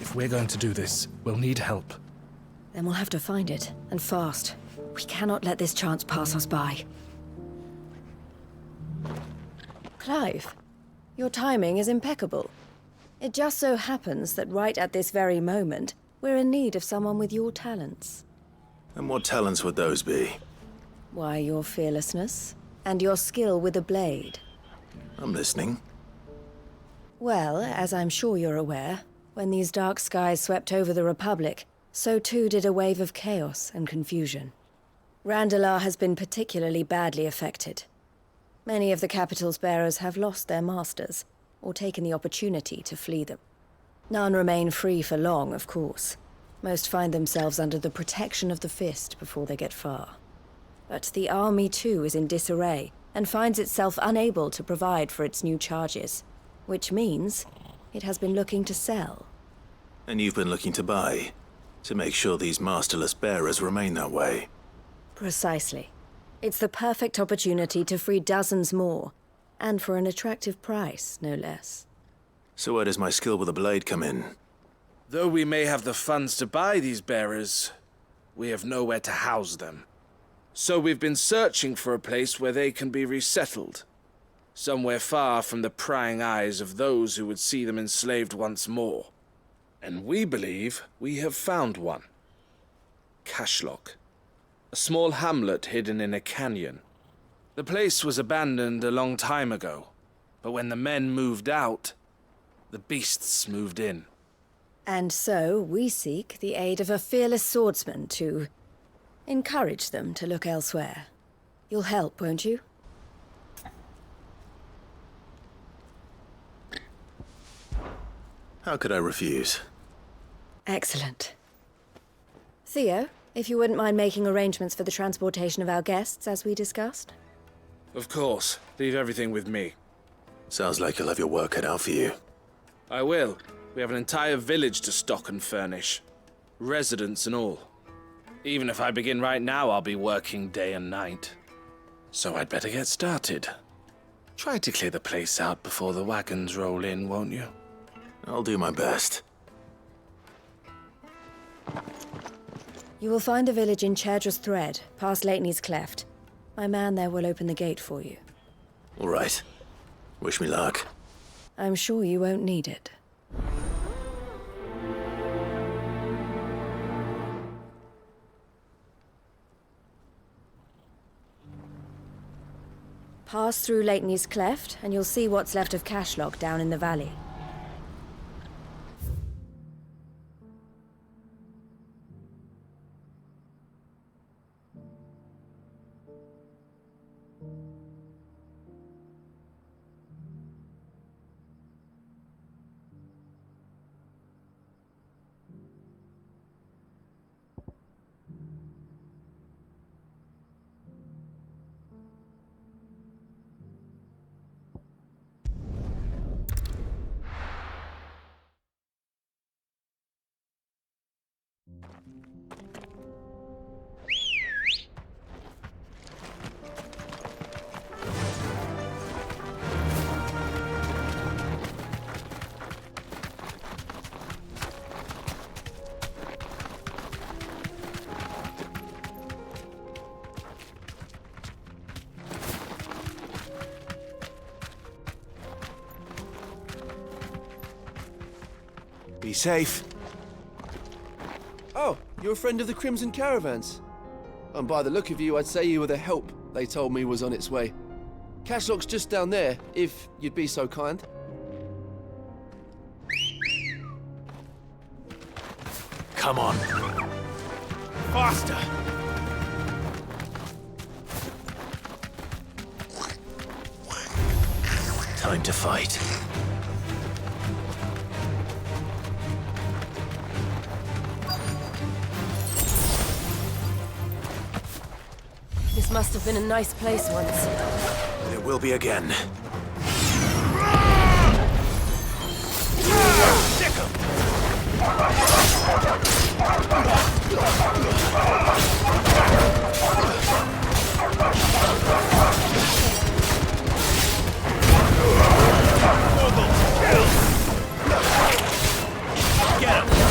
If we're going to do this, we'll need help. Then we'll have to find it, and fast. We cannot let this chance pass us by. Clive, your timing is impeccable. It just so happens that right at this very moment, we're in need of someone with your talents. And what talents would those be? Why, your fearlessness, and your skill with a blade. I'm listening. Well, as I'm sure you're aware, when these dark skies swept over the Republic, so too did a wave of chaos and confusion. Randalar has been particularly badly affected. Many of the capital's bearers have lost their masters, or taken the opportunity to flee them. None remain free for long, of course. Most find themselves under the protection of the Fist before they get far. But the army too is in disarray, and finds itself unable to provide for its new charges. Which means it has been looking to sell. And you've been looking to buy, to make sure these masterless bearers remain that way. Precisely. It's the perfect opportunity to free dozens more, and for an attractive price, no less. So where does my skill with a blade come in? Though we may have the funds to buy these bearers, we have nowhere to house them. So we've been searching for a place where they can be resettled. Somewhere far from the prying eyes of those who would see them enslaved once more. And we believe we have found one. Cashlock. A small hamlet hidden in a canyon. The place was abandoned a long time ago, but when the men moved out, the beasts moved in. And so we seek the aid of a fearless swordsman to encourage them to look elsewhere. You'll help, won't you? How could I refuse? Excellent. Theo, if you wouldn't mind making arrangements for the transportation of our guests, as we discussed. Of course. Leave everything with me. Sounds like you'll have your work cut out for you. I will. We have an entire village to stock and furnish. Residents and all. Even if I begin right now, I'll be working day and night. So I'd better get started. Try to clear the place out before the wagons roll in, won't you? I'll do my best. You will find a village in Chairdra's Thread, past Leitney's Cleft. My man there will open the gate for you. All right. Wish me luck. I'm sure you won't need it. Pass through Leitney's Cleft, and you'll see what's left of Cashlock down in the valley. Be safe. Oh, you're a friend of the Crimson Caravans. And by the look of you, I'd say you were the help they told me was on its way. Cashlock's just down there, if you'd be so kind. Come on. Faster! Time to fight. This must have been a nice place once. It will be again. Get him!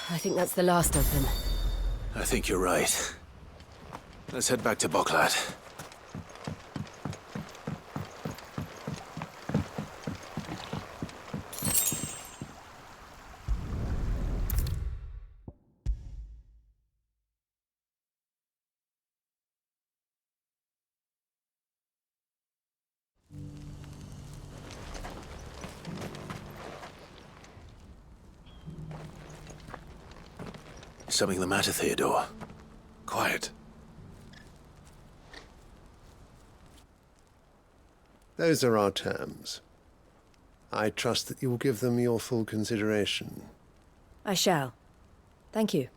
I think that's the last of them. I think you're right. Let's head back to Boklat. Something the matter, Theodore? Quiet. Those are our terms. I trust that you will give them your full consideration. I shall. Thank you.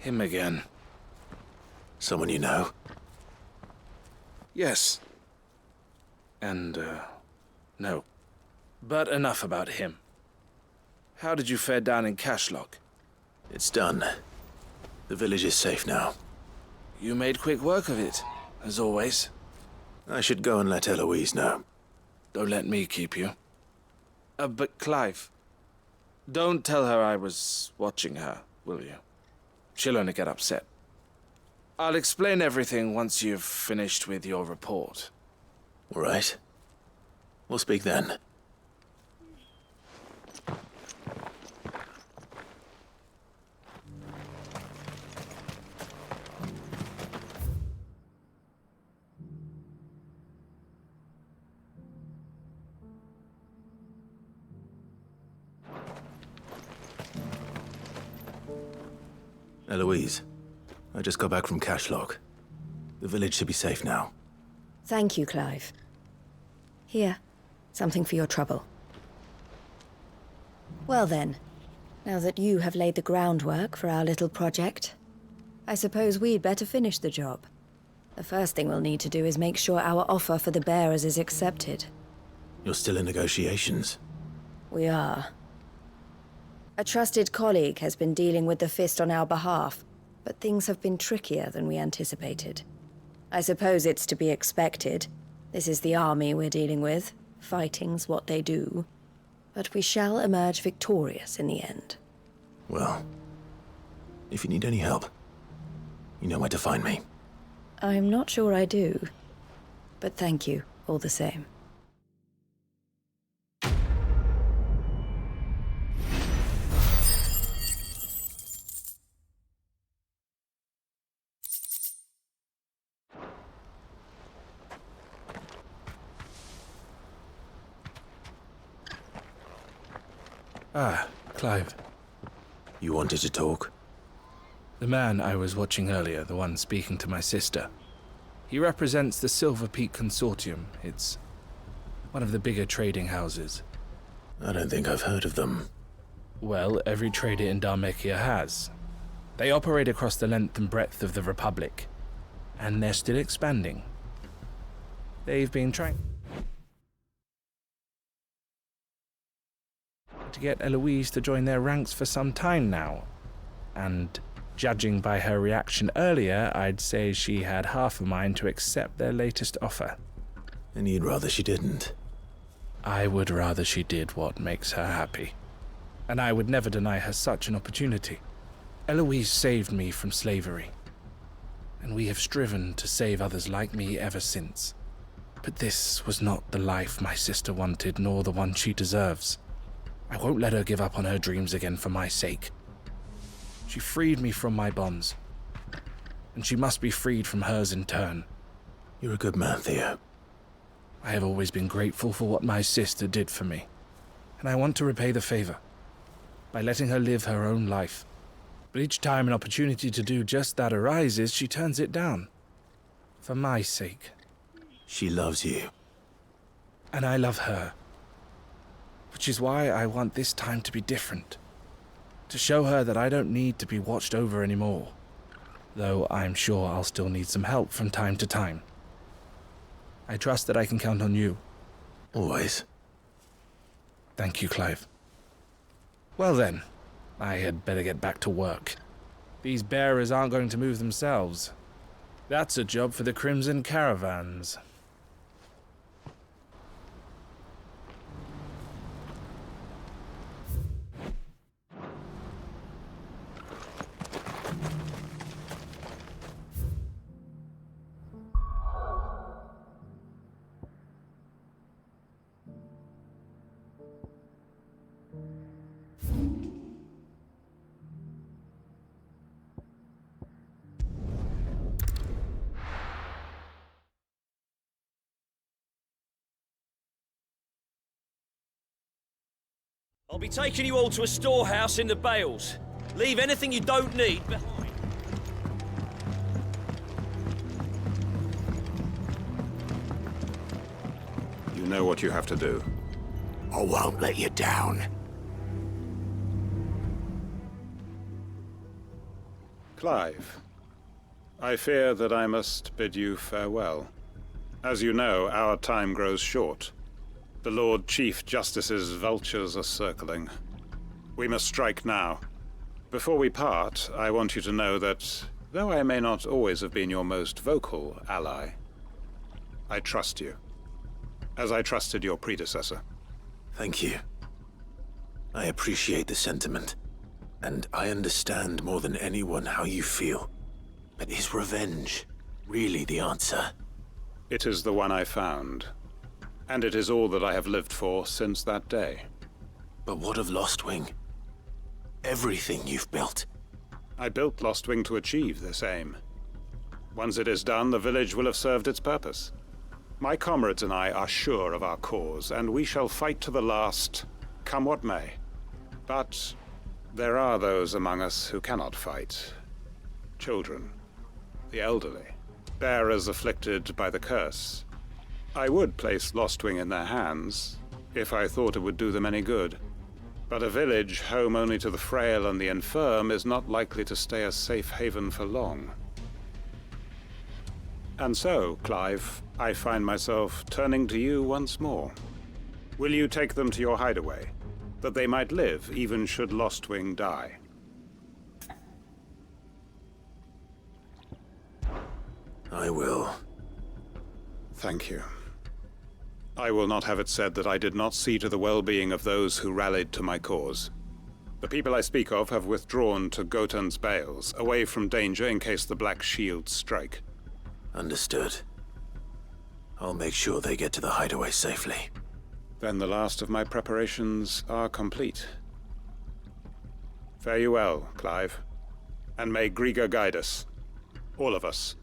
Him again. Someone you know? Yes. And, no. But enough about him. How did you fare down in Cashlock? It's done. The village is safe now. You made quick work of it, as always. I should go and let Eloise know. Don't let me keep you. But Clive, don't tell her I was watching her, will you? She'll only get upset. I'll explain everything once you've finished with your report. All right. We'll speak then. Eloise, I just got back from Cashlock. The village should be safe now. Thank you, Clive. Here, something for your trouble. Well then, now that you have laid the groundwork for our little project, I suppose we'd better finish the job. The first thing we'll need to do is make sure our offer for the bearers is accepted. You're still in negotiations? We are. A trusted colleague has been dealing with the Fist on our behalf, but things have been trickier than we anticipated. I suppose it's to be expected. This is the army we're dealing with. Fighting's what they do. But we shall emerge victorious in the end. Well, if you need any help, you know where to find me. I'm not sure I do. But thank you, all the same. Ah, Clive. You wanted to talk? The man I was watching earlier, the one speaking to my sister. He represents the Silver Peak Consortium. It's one of the bigger trading houses. I don't think I've heard of them. Well, every trader in Dharmekia has. They operate across the length and breadth of the Republic, and they're still expanding. They've been trying to get Eloise to join their ranks for some time now, and judging by her reaction earlier, I'd say she had half a mind to accept their latest offer. And you'd rather she didn't? I would rather she did what makes her happy, and I would never deny her such an opportunity. Eloise saved me from slavery, and we have striven to save others like me ever since. But this was not the life my sister wanted, nor the one she deserves. I won't let her give up on her dreams again for my sake. She freed me from my bonds, and she must be freed from hers in turn. You're a good man, Theo. I have always been grateful for what my sister did for me, and I want to repay the favor by letting her live her own life. But each time an opportunity to do just that arises, she turns it down. For my sake. She loves you. And I love her. Which is why I want this time to be different. To show her that I don't need to be watched over anymore. Though I'm sure I'll still need some help from time to time. I trust that I can count on you. Always. Thank you, Clive. Well then, I had better get back to work. These bearers aren't going to move themselves. That's a job for the Crimson Caravans. I'll be taking you all to a storehouse in the Bales. Leave anything you don't need behind. You know what you have to do. I won't let you down. Clive, I fear that I must bid you farewell. As you know, our time grows short. The Lord Chief Justice's vultures are circling. We must strike now. Before we part, I want you to know that, though I may not always have been your most vocal ally, I trust you, as I trusted your predecessor. Thank you. I appreciate the sentiment, and I understand more than anyone how you feel. But is revenge really the answer? It is the one I found. And it is all that I have lived for since that day. But what of Lostwing? Everything you've built. I built Lostwing to achieve this aim. Once it is done, the village will have served its purpose. My comrades and I are sure of our cause, and we shall fight to the last, come what may. But there are those among us who cannot fight. Children, the elderly, bearers afflicted by the curse. I would place Lostwing in their hands, if I thought it would do them any good. But a village home only to the frail and the infirm is not likely to stay a safe haven for long. And so, Clive, I find myself turning to you once more. Will you take them to your hideaway, that they might live even should Lostwing die? I will. Thank you. I will not have it said that I did not see to the well-being of those who rallied to my cause. The people I speak of have withdrawn to Gotan's Bales, away from danger in case the Black Shields strike. Understood. I'll make sure they get to the hideaway safely. Then the last of my preparations are complete. Fare you well, Clive. And may Griga guide us. All of us.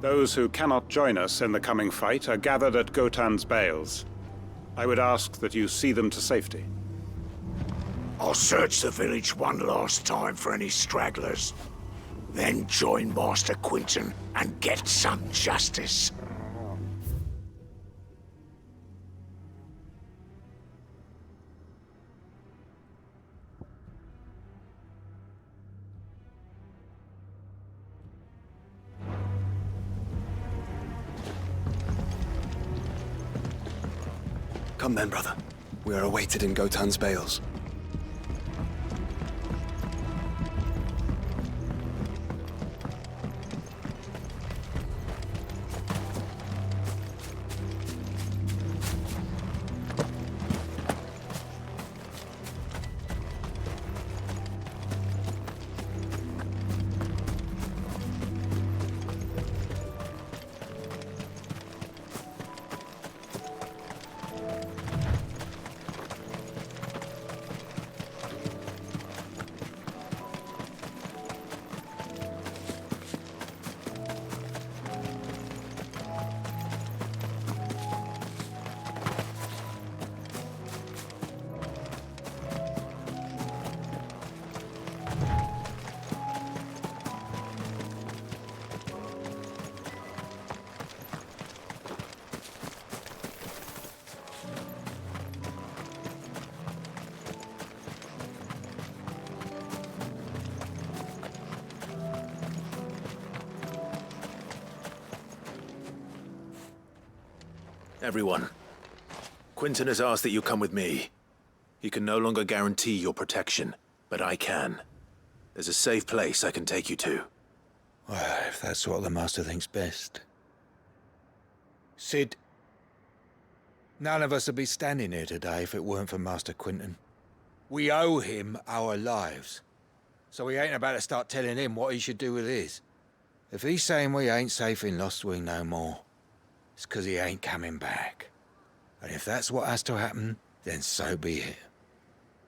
Those who cannot join us in the coming fight are gathered at Gotan's Bales. I would ask that you see them to safety. I'll search the village one last time for any stragglers. Then join Master Quinton and get some justice. Come then, brother. We are awaited in Gotan's bales. Everyone, Quinton has asked that you come with me. He can no longer guarantee your protection, but I can. There's a safe place I can take you to. Well, if that's what the Master thinks best. Sid, none of us would be standing here today if it weren't for Master Quinton. We owe him our lives, so we ain't about to start telling him what he should do with his. If he's saying we ain't safe in Lostwing no more, it's 'cause he ain't coming back. And if that's what has to happen, then so be it.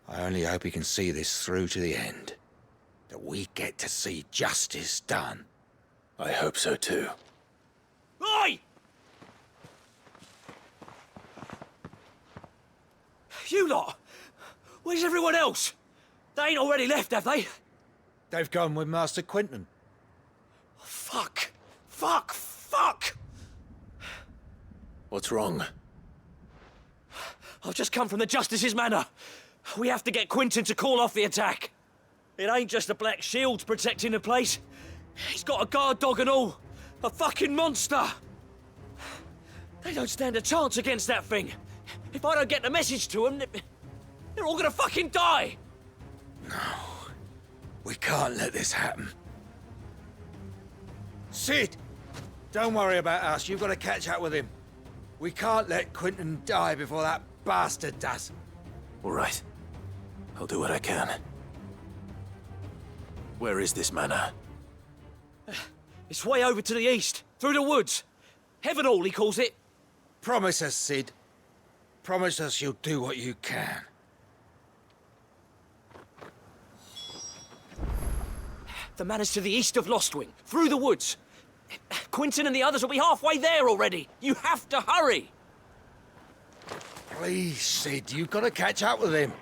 I only hope he can see this through to the end. That we get to see justice done. I hope so too. Oi! You lot! Where's everyone else? They ain't already left, have they? They've gone with Master Quinton. Fuck! Fuck! Fuck! What's wrong? I've just come from the Justice's manor. We have to get Quinton to call off the attack. It ain't just the Black Shields protecting the place. He's got a guard dog and all. A fucking monster. They don't stand a chance against that thing. If I don't get the message to them, they're all gonna fucking die. No. We can't let this happen. Sid! Don't worry about us. You've got to catch up with him. We can't let Quinton die before that bastard does. All right. I'll do what I can. Where is this manor? It's way over to the east, through the woods. Heaven Hall, he calls it. Promise us, Sid. Promise us you'll do what you can. The manor's to the east of Lostwing, through the woods. Quinton and the others will be halfway there already. You have to hurry. Please, Sid, you've got to catch up with him.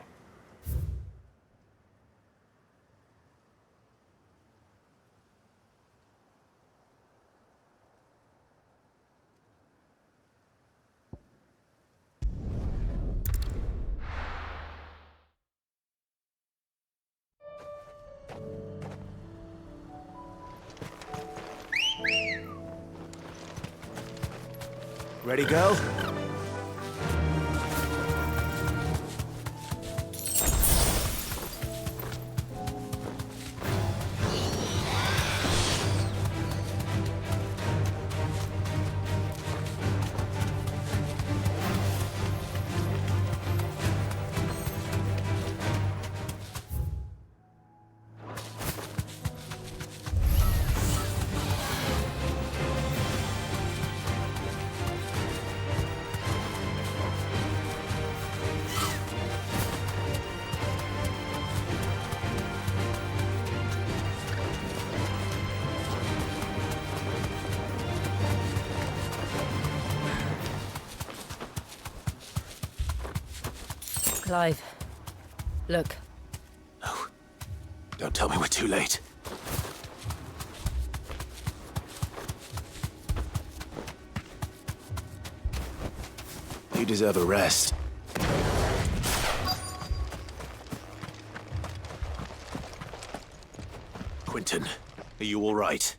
Ready, girl? Clive, look. No. Don't tell me we're too late. You deserve a rest. Quinton, are you all right?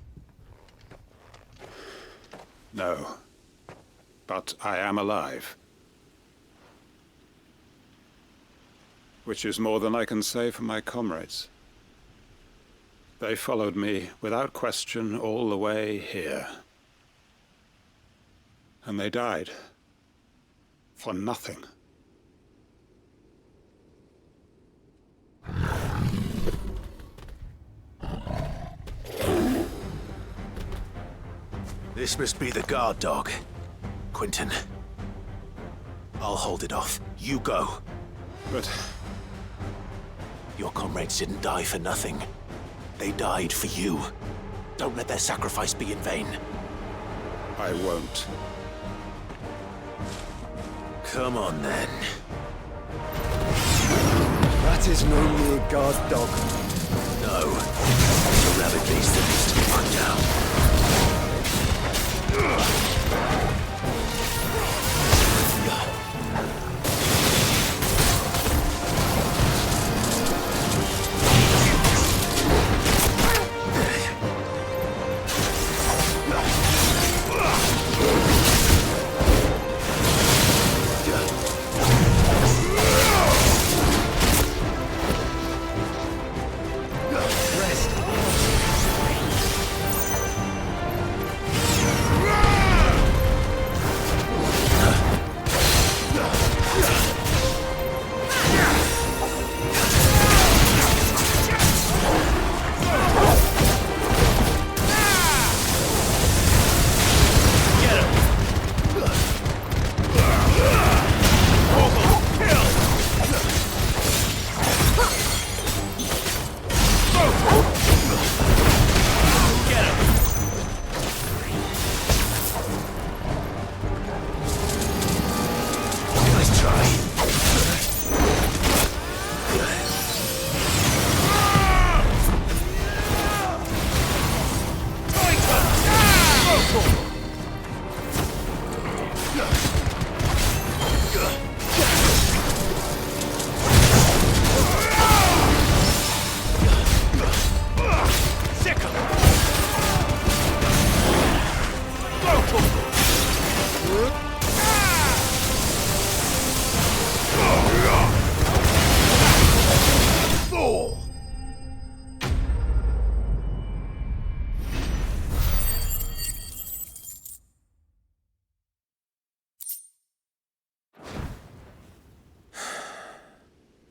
No. But I am alive. Which is more than I can say for my comrades. They followed me without question all the way here. And they died. For nothing. This must be the guard dog. Quentin. I'll hold it off. You go. But... your comrades didn't die for nothing. They died for you. Don't let their sacrifice be in vain. I won't. Come on, then. That is no mere guard dog. No. It's a rabid beast that needs to be put down.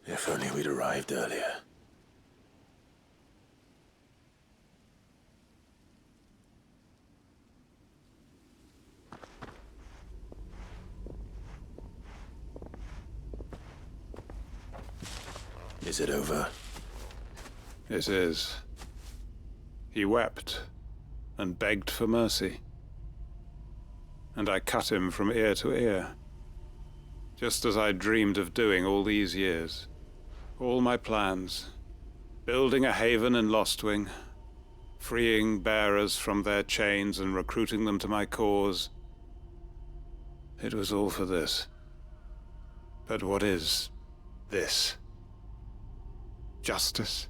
If only we'd arrived earlier. Is it over? It is. He wept and begged for mercy. And I cut him from ear to ear. Just as I dreamed of doing all these years. All my plans. Building a haven in Lostwing. Freeing bearers from their chains and recruiting them to my cause. It was all for this. But what is this? Justice?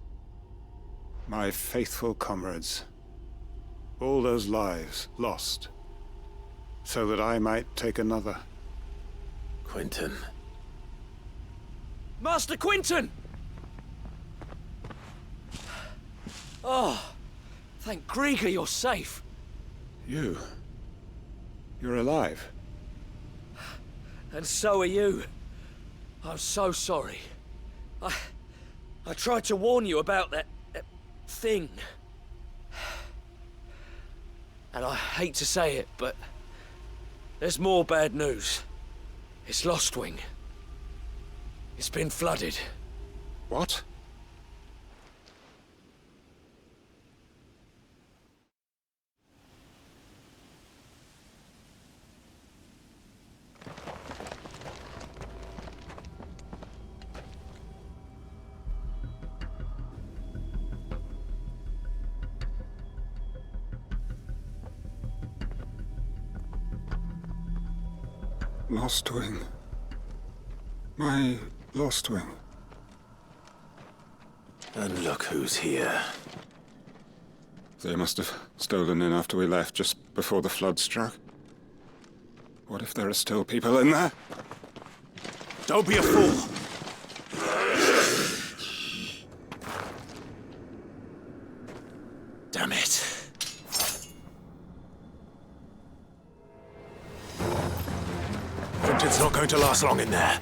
My faithful comrades. All those lives lost. So that I might take another. Quentin. Master Quentin! Oh, thank Grieger you're safe. You're alive. And so are you. I'm so sorry. I tried to warn you about that thing. And I hate to say it, but there's more bad news. It's Lostwing. It's been flooded. What? Lostwing. My Lostwing. And look who's here. They must have stolen in after we left, just before the flood struck. What if there are still people in there? Don't be a fool! going to last long in there.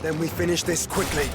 Then we finish this quickly.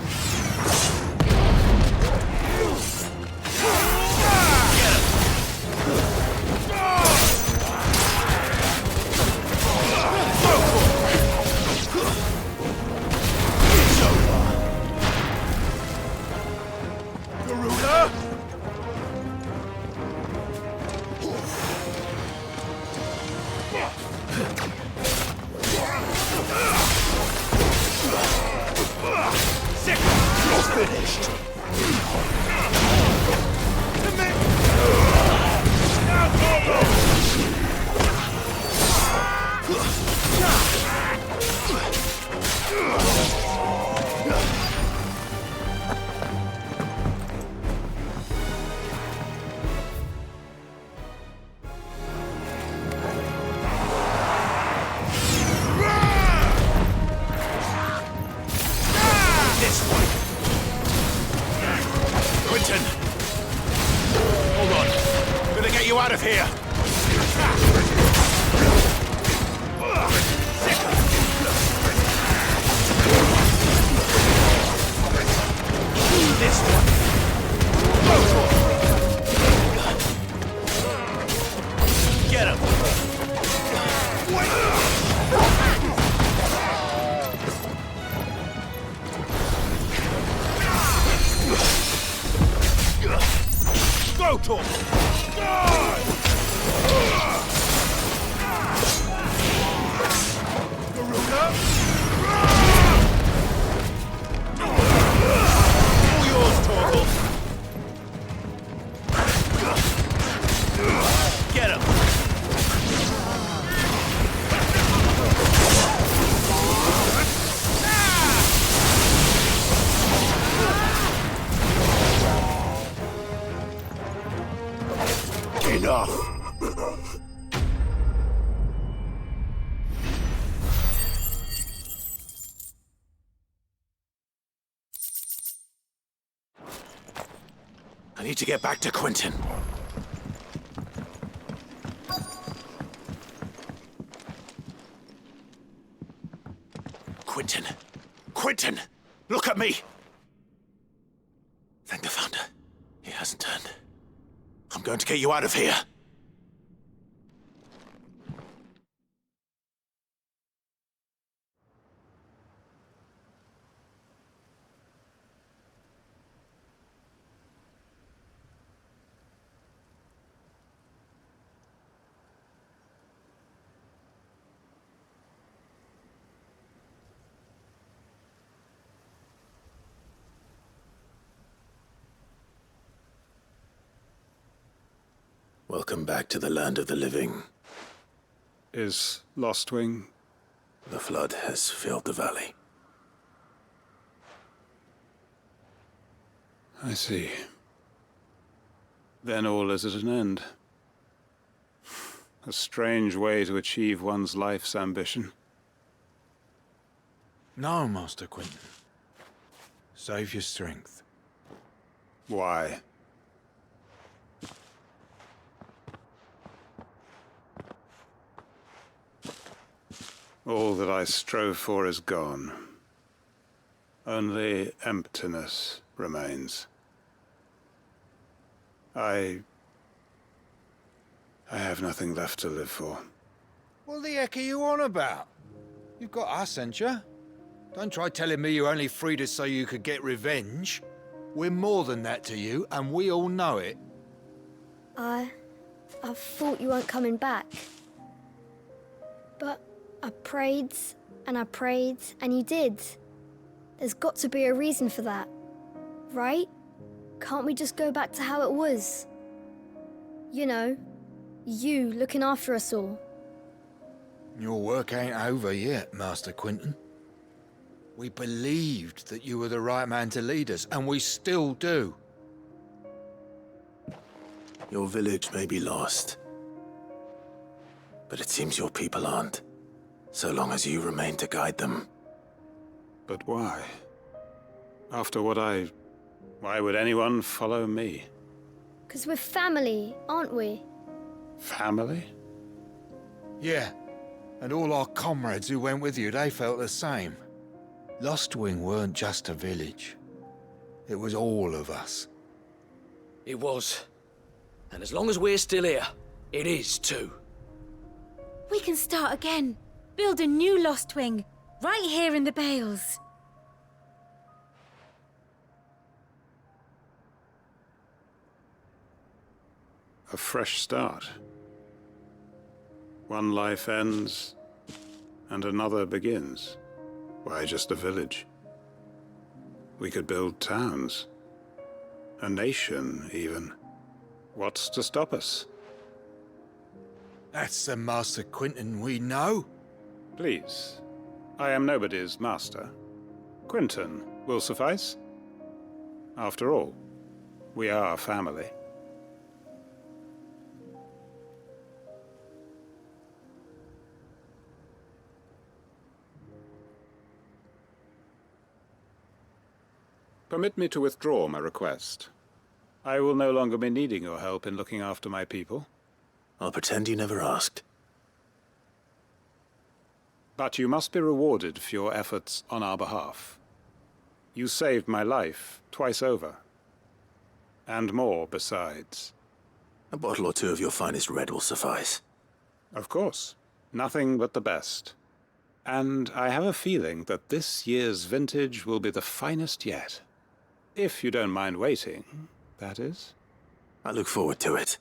Quentin! Hold on. I'm gonna get you out of here! This one! Go for it! Get him! Go, Tom! Garuda! All yours, Torgal! Get him! Enough! I need to get back to Quentin. Quentin! Quentin! Look at me! Thank the Founder. He hasn't turned. I'm going to get you out of here. Welcome back to the land of the living. Is Lostwing? The flood has filled the valley. I see. Then all is at an end. A strange way to achieve one's life's ambition. No, Master Quentin. Save your strength. Why? All that I strove for is gone. Only emptiness remains. I have nothing left to live for. What the heck are you on about? You've got us, ain't you? Don't try telling me you only freed us so you could get revenge. We're more than that to you, and we all know it. I thought you weren't coming back. But I prayed, and you did. There's got to be a reason for that, right? Can't we just go back to how it was? You know, you looking after us all. Your work ain't over yet, Master Quentin. We believed that you were the right man to lead us, and we still do. Your village may be lost, but it seems your people aren't, so long as you remain to guide them. But why? After what why would anyone follow me? 'Cause we're family, aren't we? Family? Yeah. And all our comrades who went with you, they felt the same. Lostwing weren't just a village. It was all of us. It was. And as long as we're still here, it is too. We can start again. Build a new Lost Wing, right here in the Bales. A fresh start. One life ends, and another begins. Why, just a village. We could build towns. A nation, even. What's to stop us? That's the Master Quinton we know. Please. I am nobody's master. Quinton will suffice. After all, we are family. Permit me to withdraw my request. I will no longer be needing your help in looking after my people. I'll pretend you never asked. But you must be rewarded for your efforts on our behalf. You saved my life twice over. And more besides. A bottle or two of your finest red will suffice. Of course. Nothing but the best. And I have a feeling that this year's vintage will be the finest yet. If you don't mind waiting, that is. I look forward to it.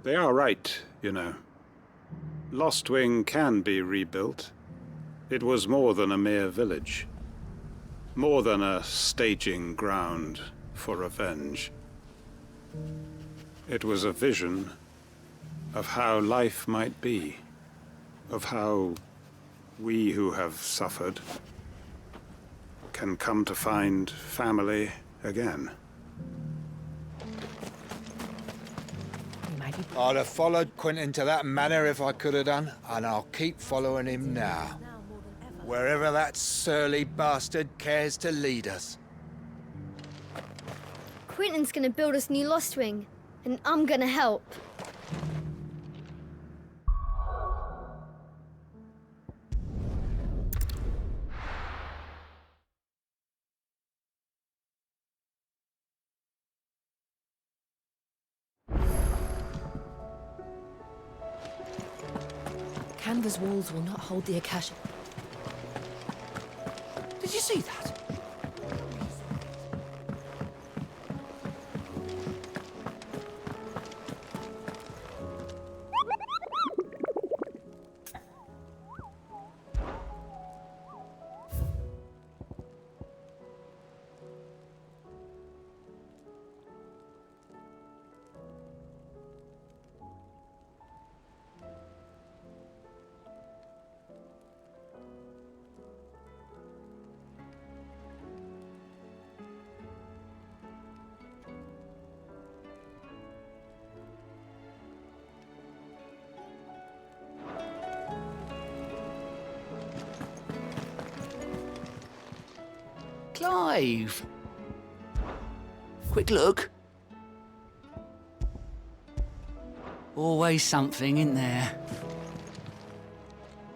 They are right, you know. Lostwing can be rebuilt. It was more than a mere village. More than a staging ground for revenge. It was a vision of how life might be. Of how we who have suffered can come to find family again. I'd have followed Quinton to that manor if I could have done, and I'll keep following him now. Wherever that surly bastard cares to lead us. Quinton's gonna build us new Lost Wing, and I'm gonna help. Canva's walls will not hold the Akasha. Did you see that? Clive! Quick look. Always something in there.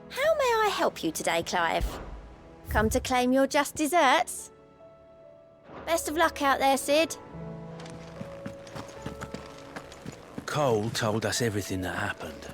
How may I help you today, Clive? Come to claim your just desserts? Best of luck out there, Sid. Cole told us everything that happened.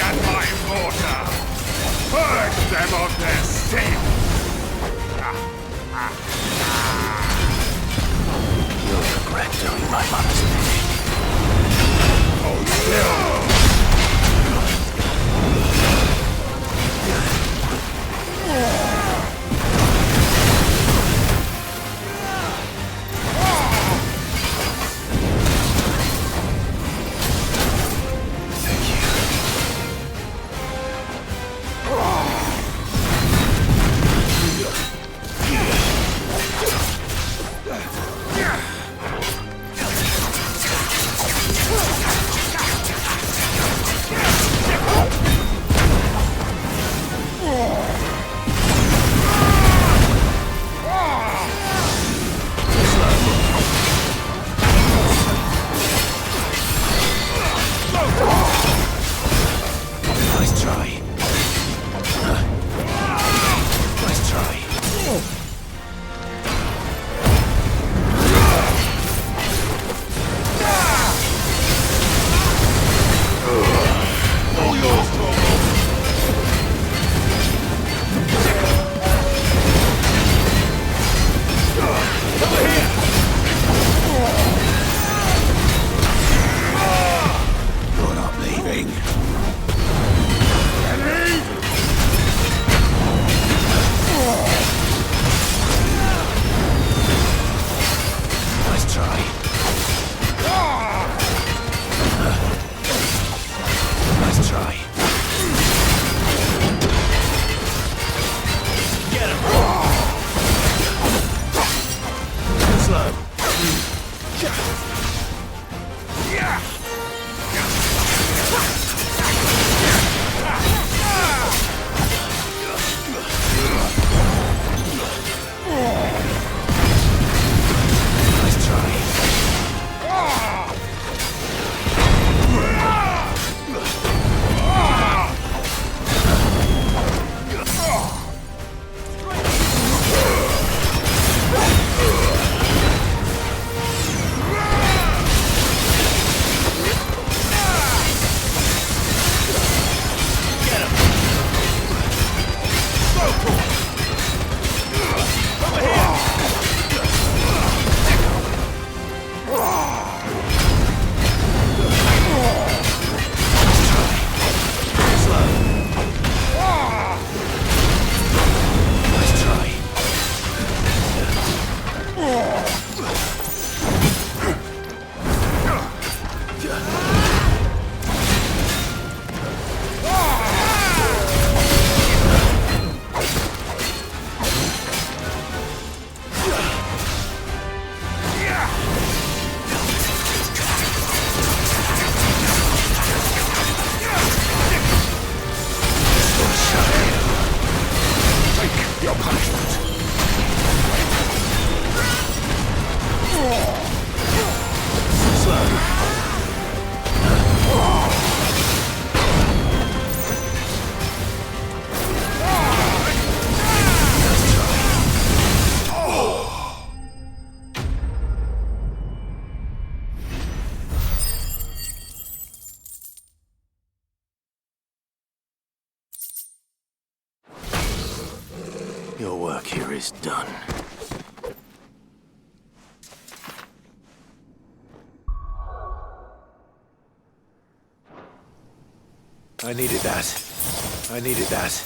and my mortar! Purge them of their sin! You'll regret doing my mother's bidding. Hold still! Your work here is done. I needed that. I needed that.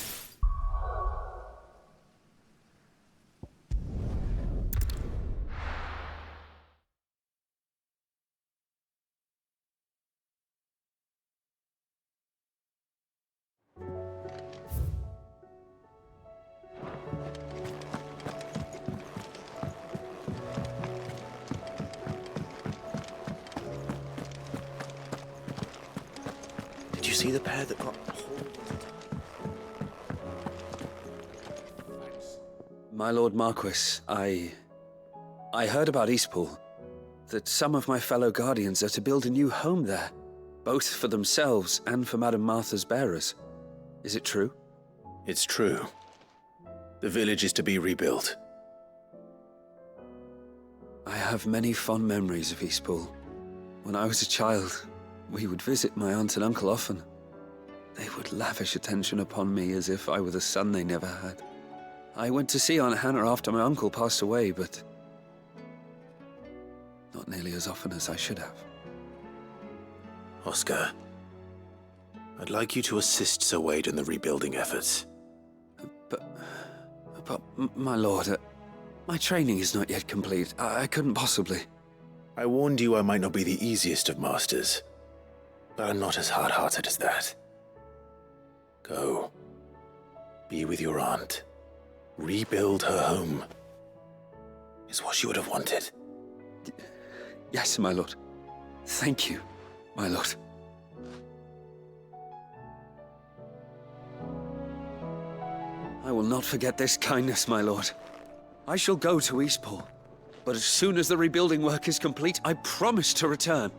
Did you see the pair that got... My Lord Marquis, I heard about Eastpool. That some of my fellow Guardians are to build a new home there, both for themselves and for Madame Martha's bearers. Is it true? It's true. The village is to be rebuilt. I have many fond memories of Eastpool. When I was a child, we would visit my aunt and uncle often. They would lavish attention upon me as if I were the son they never had. I went to see Aunt Hannah after my uncle passed away, but not nearly as often as I should have. Oscar, I'd like you to assist Sir Wade in the rebuilding efforts. But my lord, my training is not yet complete. I couldn't possibly. I warned you I might not be the easiest of masters, but I'm not as hard-hearted as that. Go. Be with your aunt. Rebuild her home. Is what she would have wanted. Yes, my lord. Thank you, my lord. I will not forget this kindness, my lord. I shall go to Eastport, but as soon as the rebuilding work is complete, I promise to return.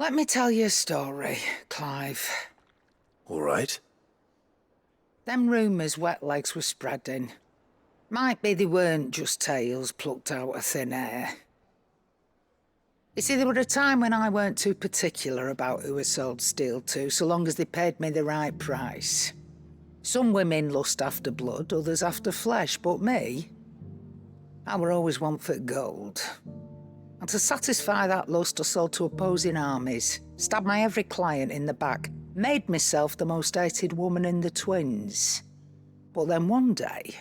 Let me tell you a story, Clive. All right. Them rumours wet legs were spreading. Might be they weren't just tales plucked out of thin air. You see, there were a time when I weren't too particular about who I sold steel to, so long as they paid me the right price. Some women lust after blood, others after flesh, but me, I were always one for gold. And to satisfy that lust, I sold to opposing armies, stabbed my every client in the back, made myself the most hated woman in the twins. But then one day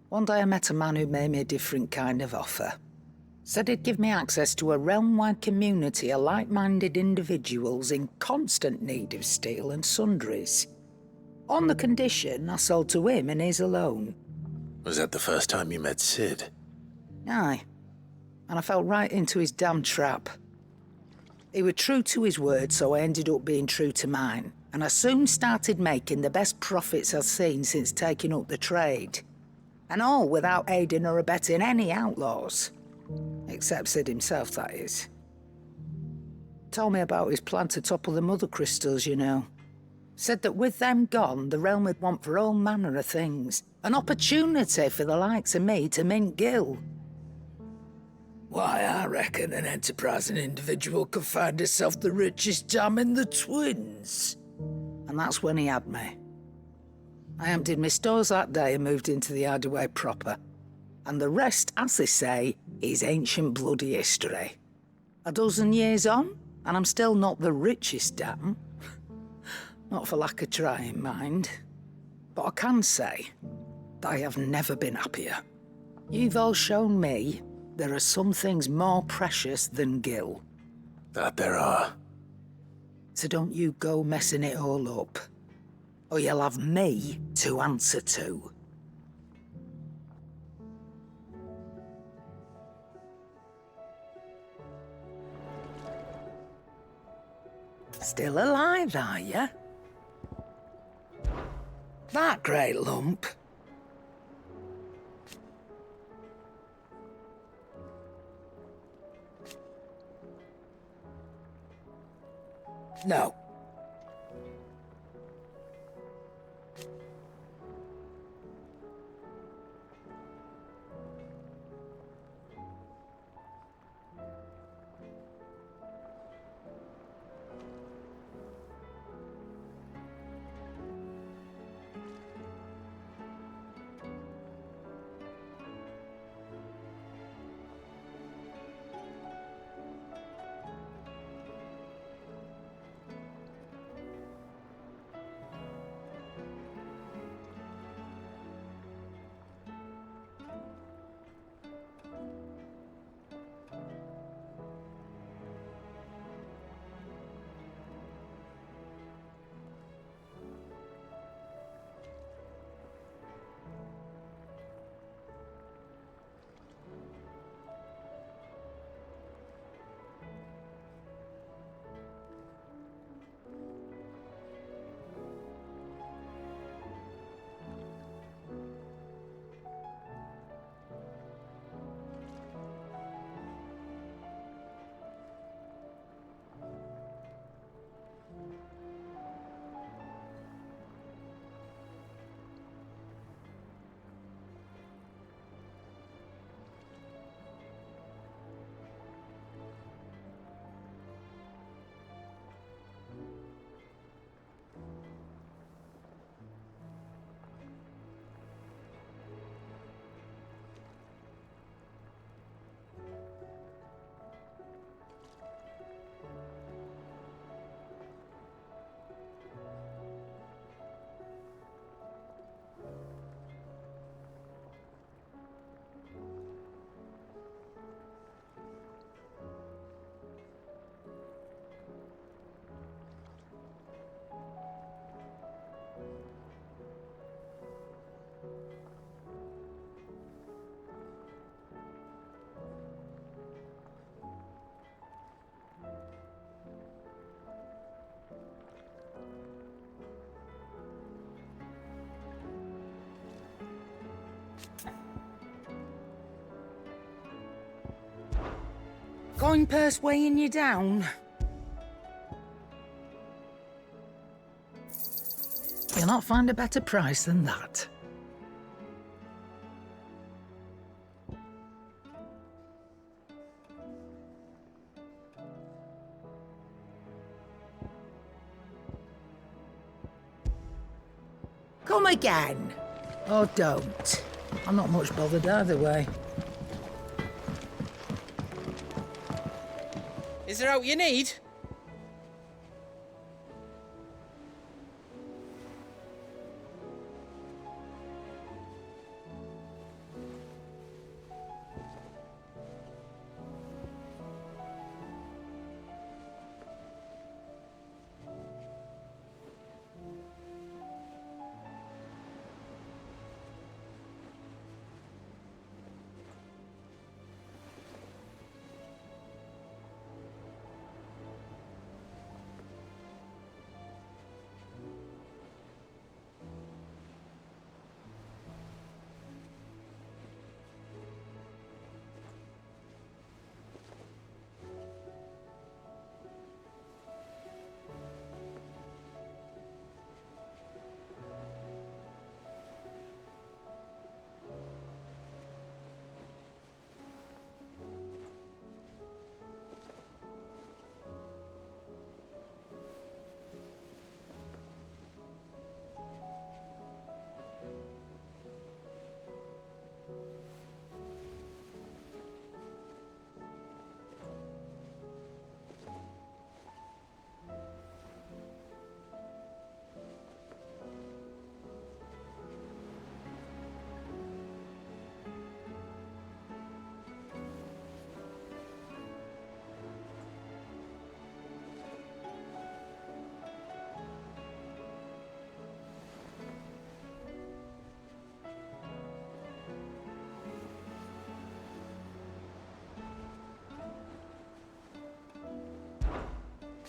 I met a man who made me a different kind of offer. Said he'd give me access to a realm-wide community of like-minded individuals in constant need of steel and sundries. On the condition I sold to him and his alone. Was that the first time you met Sid? Aye. And I fell right into his damn trap. He was true to his word, so I ended up being true to mine. And I soon started making the best profits I've seen since taking up the trade. And all without aiding or abetting any outlaws. Except Sid himself, that is. Told me about his plan to topple the mother crystals, you know. Said that with them gone, the realm would want for all manner of things. An opportunity for the likes of me to mint gil. Why, I reckon an enterprising individual could find herself the richest dam in the twins. And that's when he had me. I emptied my stores that day and moved into the Hideaway proper. And the rest, as they say, is ancient bloody history. A dozen years on, and I'm still not the richest dam. Not for lack of trying, mind. But I can say that I have never been happier. You've all shown me there are some things more precious than gil. That there are. So don't you go messing it all up, or you'll have me to answer to. Still alive, are you? That great lump. No. Coin purse weighing you down? You'll not find a better price than that. Come again. Or don't. I'm not much bothered either way. Is there out you need?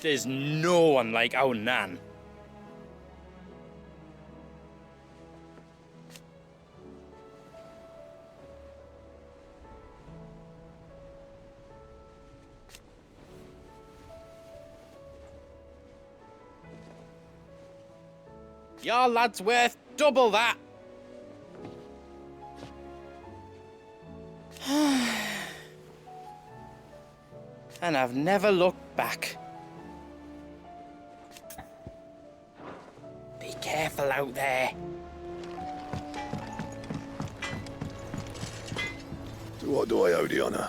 There's no one like our Nan. Your lad's worth double that. And I've never looked back. Be careful out there. To what do I owe the honour?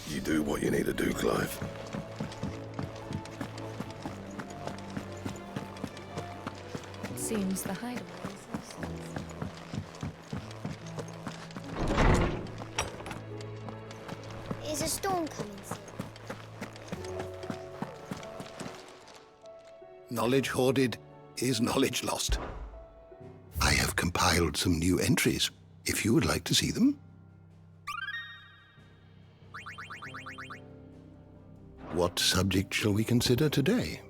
You do what you need to do, Clive. Seems the hideaway. Is a storm coming soon? Knowledge hoarded is knowledge lost. I have compiled some new entries, if you would like to see them. What subject shall we consider today?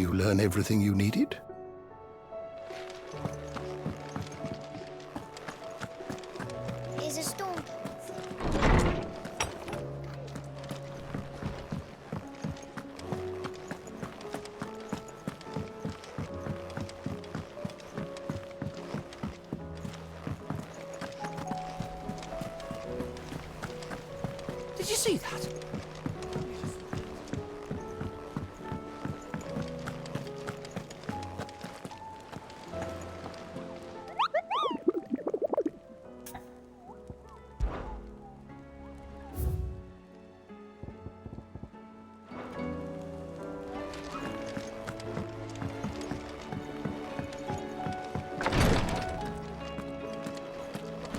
you learn everything you needed? Here's a storm. Did you see that?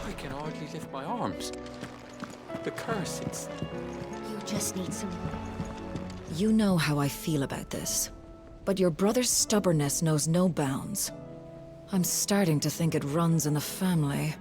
I can hardly lift my arms. The curse, it's... You just need some... You know how I feel about this. But your brother's stubbornness knows no bounds. I'm starting to think it runs in the family.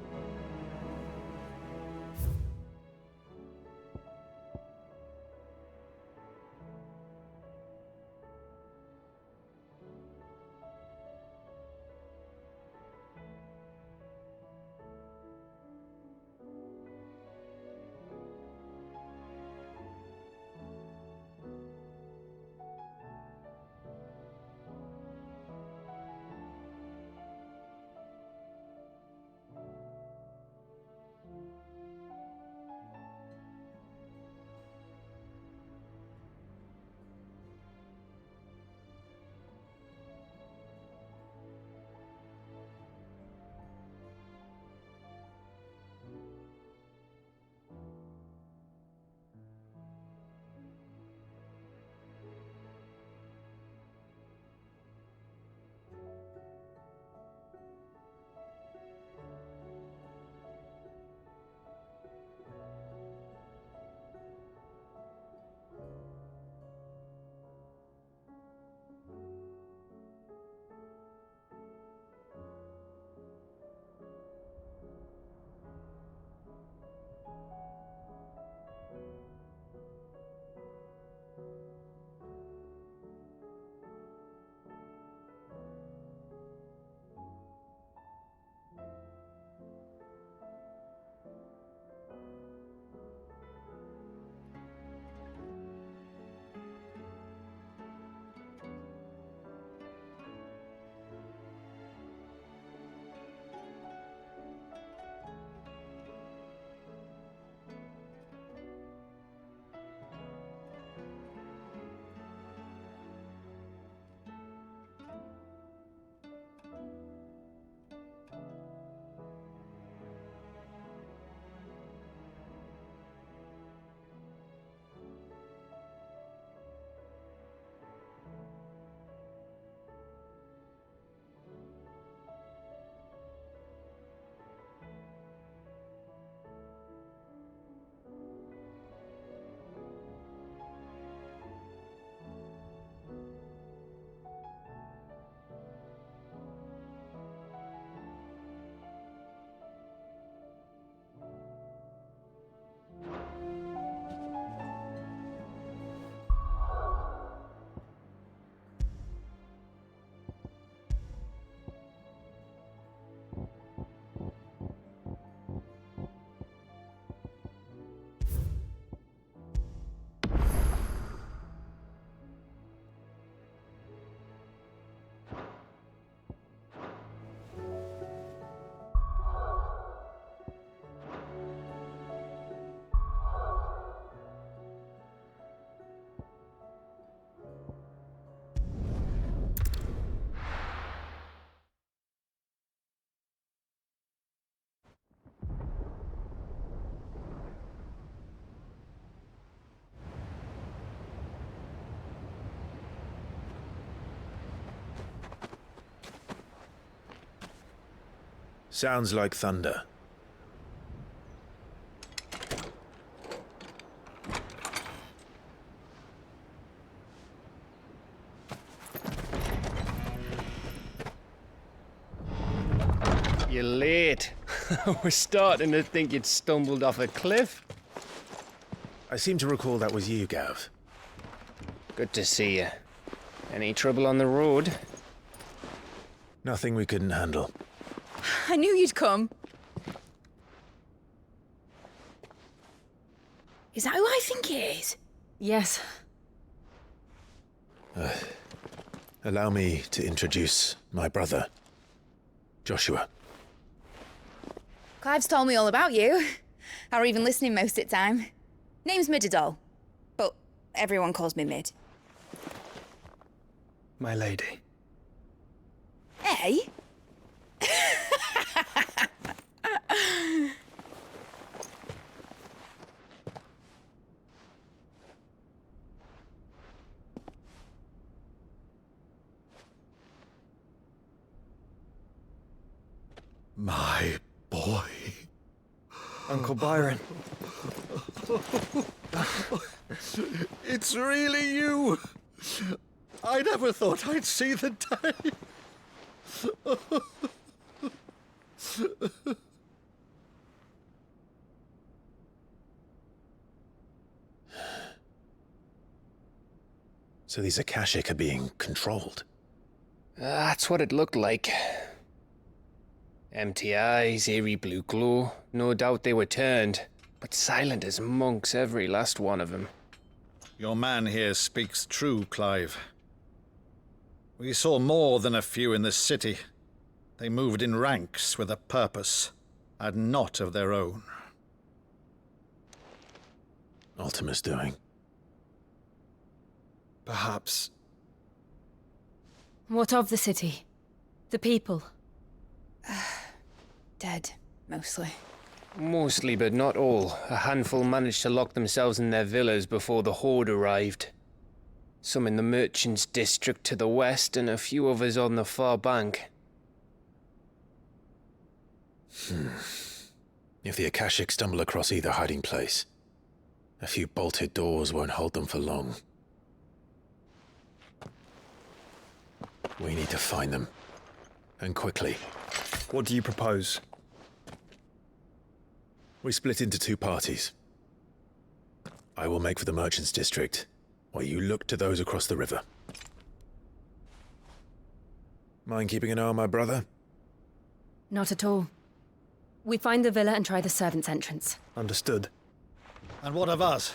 Sounds like thunder. You're late. We're starting to think you'd stumbled off a cliff. I seem to recall that was you, Gav. Good to see you. Any trouble on the road? Nothing we couldn't handle. I knew you'd come. Is that who I think it is? Yes. Allow me to introduce my brother, Joshua. Clive's told me all about you. Or even listening most of the time. Name's Midadol, but everyone calls me Mid. My lady. Eh? My boy. Uncle Byron. It's really you. I never thought I'd see the day. So these Akashic are being controlled? That's what it looked like. Empty eyes, eerie blue glow. No doubt they were turned, but silent as monks, every last one of them. Your man here speaks true, Clive. We saw more than a few in this city. They moved in ranks with a purpose, and not of their own. Ultima's doing. Perhaps. What of the city? The people? Dead, mostly. Mostly, but not all. A handful managed to lock themselves in their villas before the Horde arrived. Some in the Merchants' District to the west, and a few others on the far bank. If the Akashic stumble across either hiding place, a few bolted doors won't hold them for long. We need to find them. And quickly. What do you propose? We split into two parties. I will make for the Merchants' District, while you look to those across the river. Mind keeping an eye on my brother? Not at all. We find the villa and try the servants' entrance. Understood. And what of us?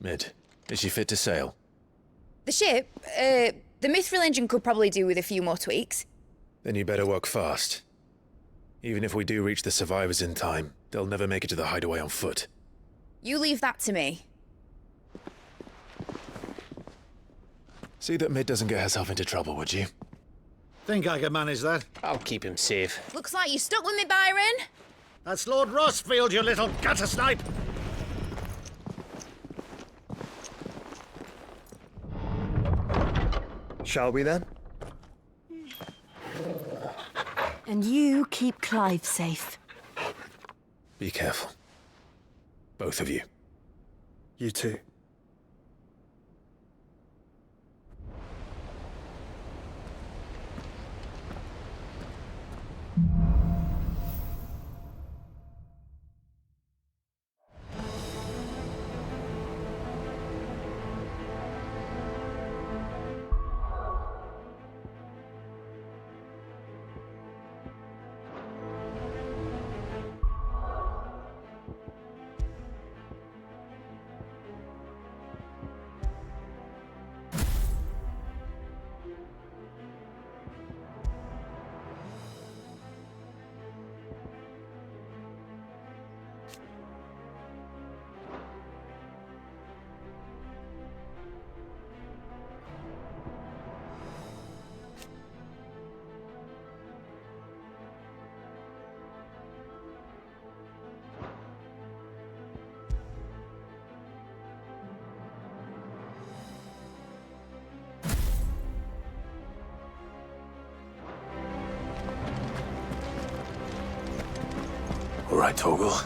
Mid, is she fit to sail? The ship? The Mithril engine could probably do with a few more tweaks. Then you better work fast. Even if we do reach the survivors in time, they'll never make it to the hideaway on foot. You leave that to me. See that Mid doesn't get herself into trouble, would you? Think I can manage that? I'll keep him safe. Looks like you stuck with me, Byron. That's Lord Rossfield, you little gutter snipe! Shall we then? And you keep Clive safe. Be careful. Both of you. You too. All right, Torgal.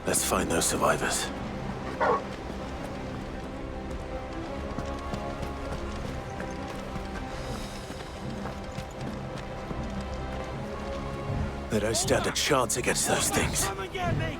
Let's find those survivors. They don't stand a chance against those things. Come and get me!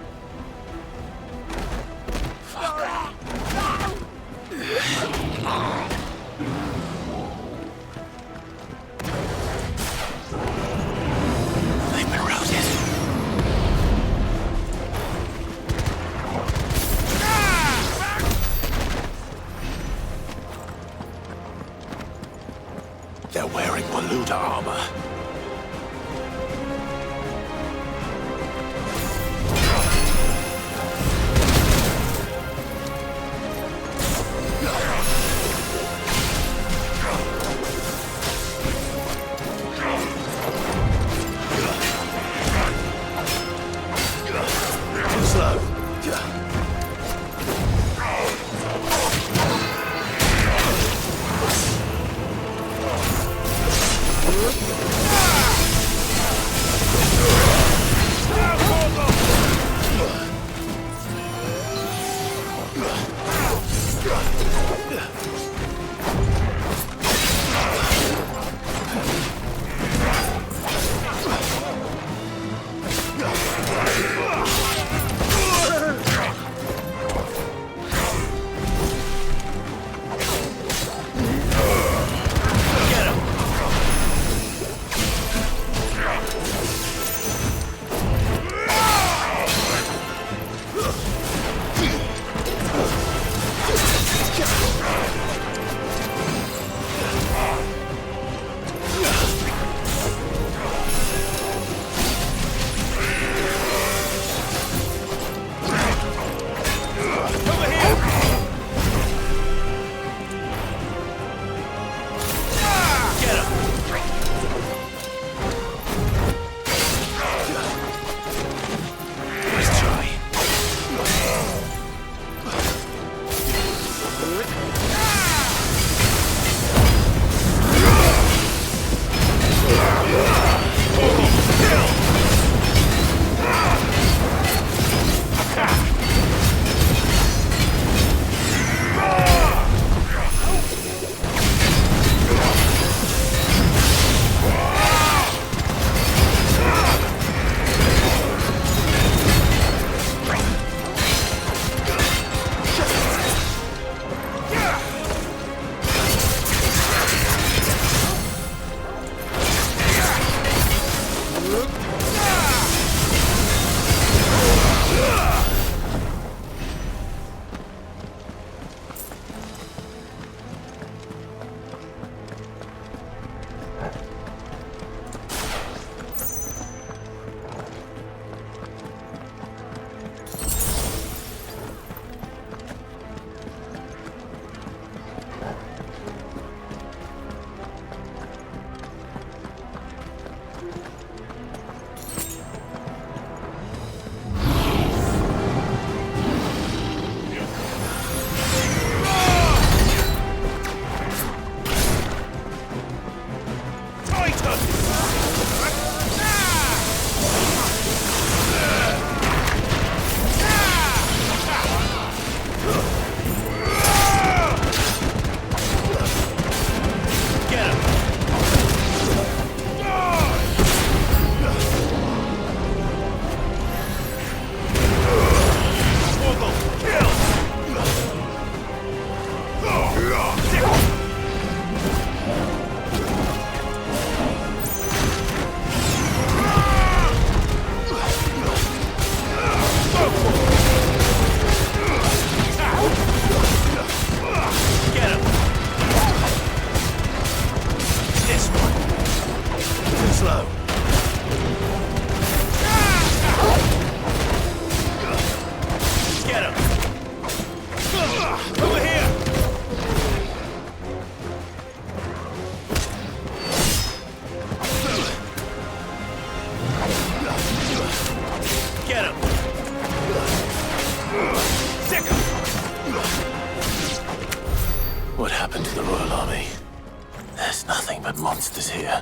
What happened to the Royal Army? There's nothing but monsters here.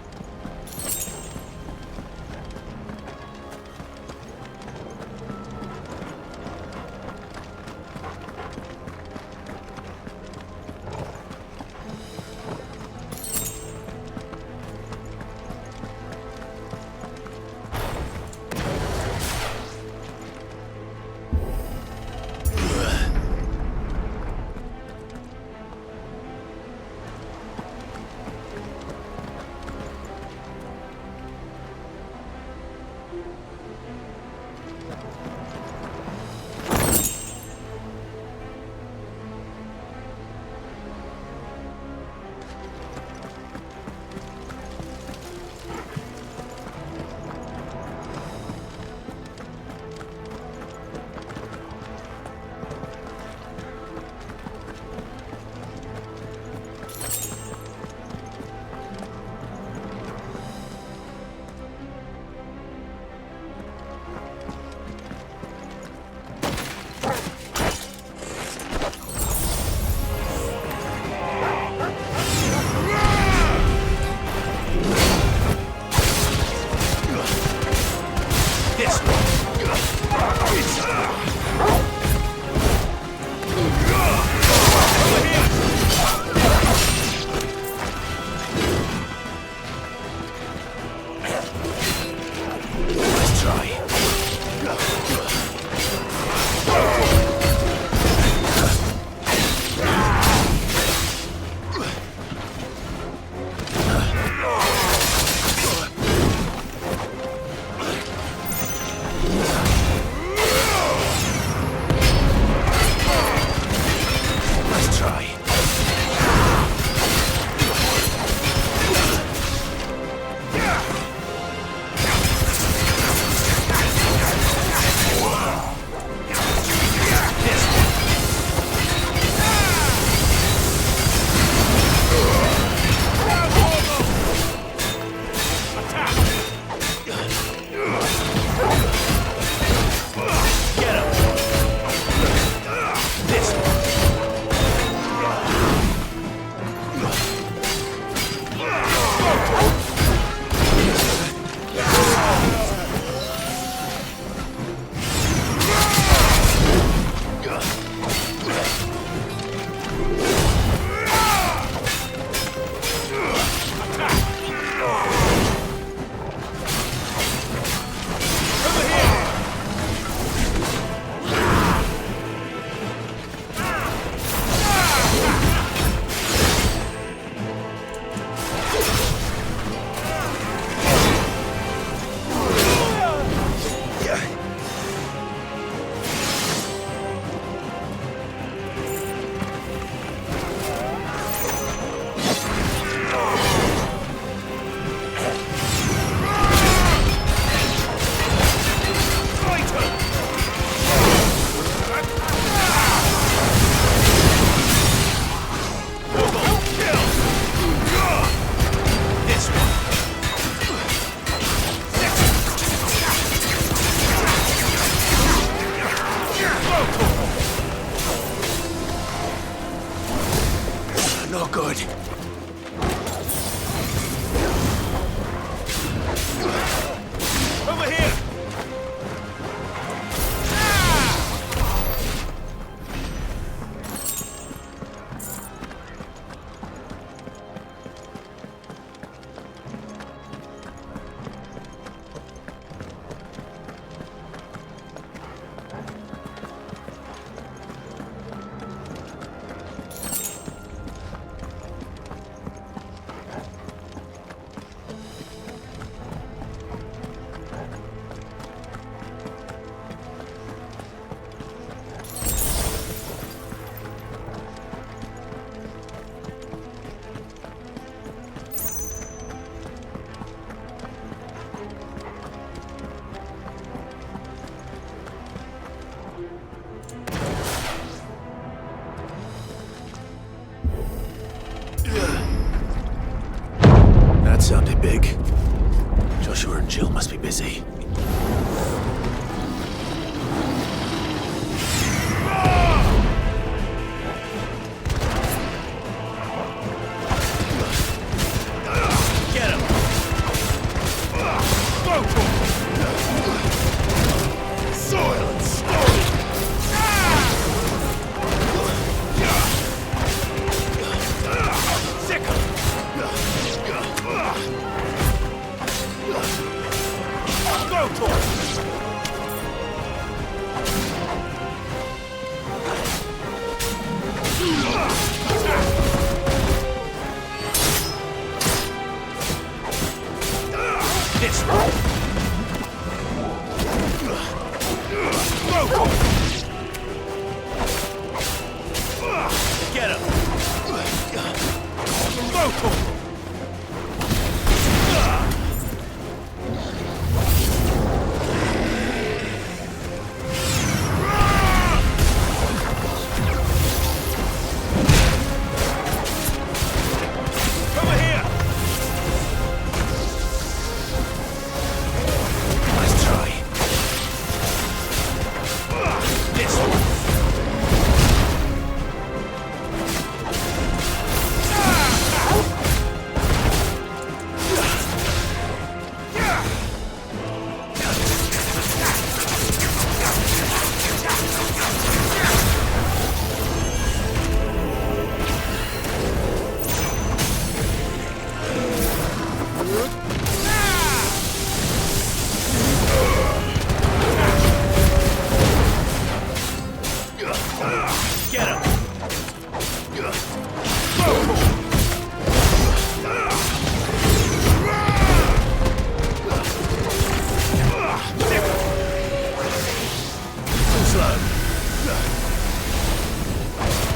slow.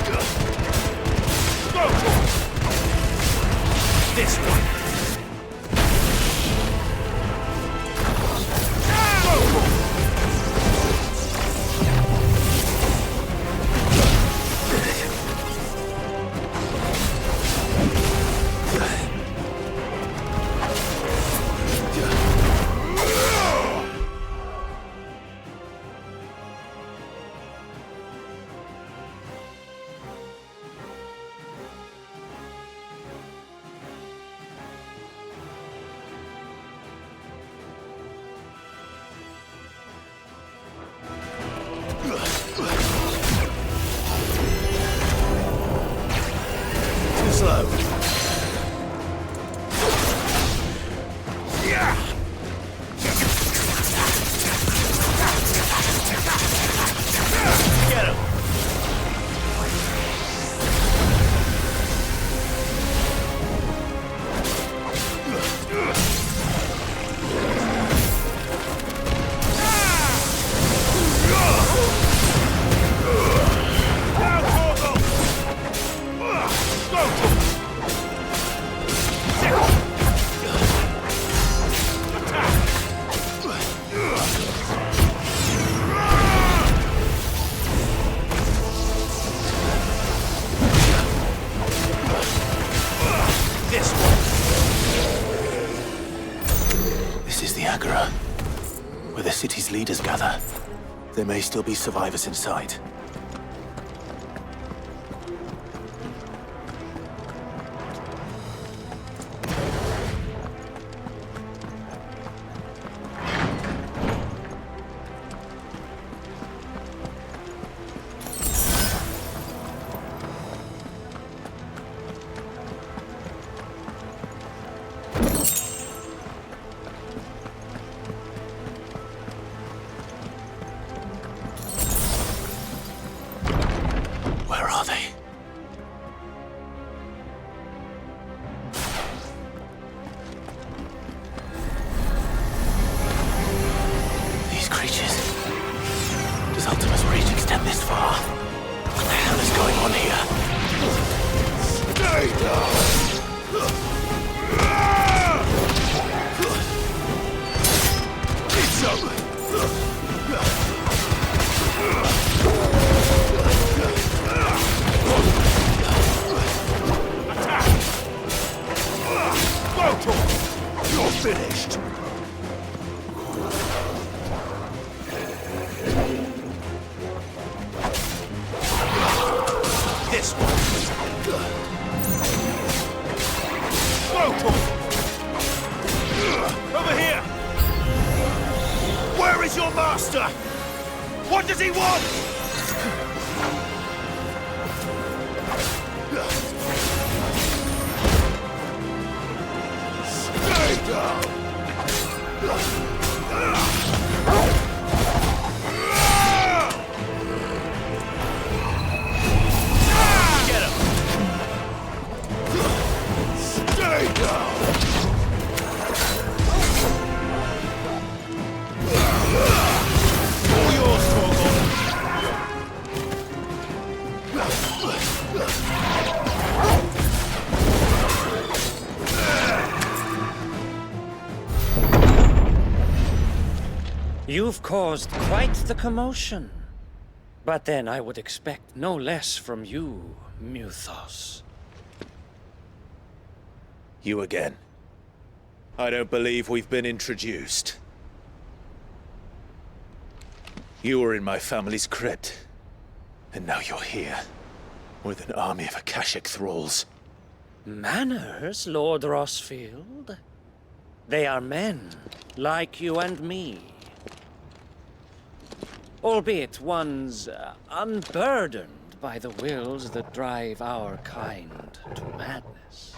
Go! This one. Slow. Get him. This is the Agora, where the city's leaders gather. There may still be survivors inside. Where are they? These creatures. Does Ultima's reach extend this far? What the hell is going on here? Stay down! Need some! You're finished! This one! Over here! Where is your master? What does he want? Stay down! Get him! Stay down! All yours, Torgal! You've caused quite the commotion. But then I would expect no less from you, Muthos. You again. I don't believe we've been introduced. You were in my family's crypt, and now you're here, with an army of Akashic thralls. Manners, Lord Rossfield? They are men, like you and me. Albeit ones unburdened by the wills that drive our kind to madness.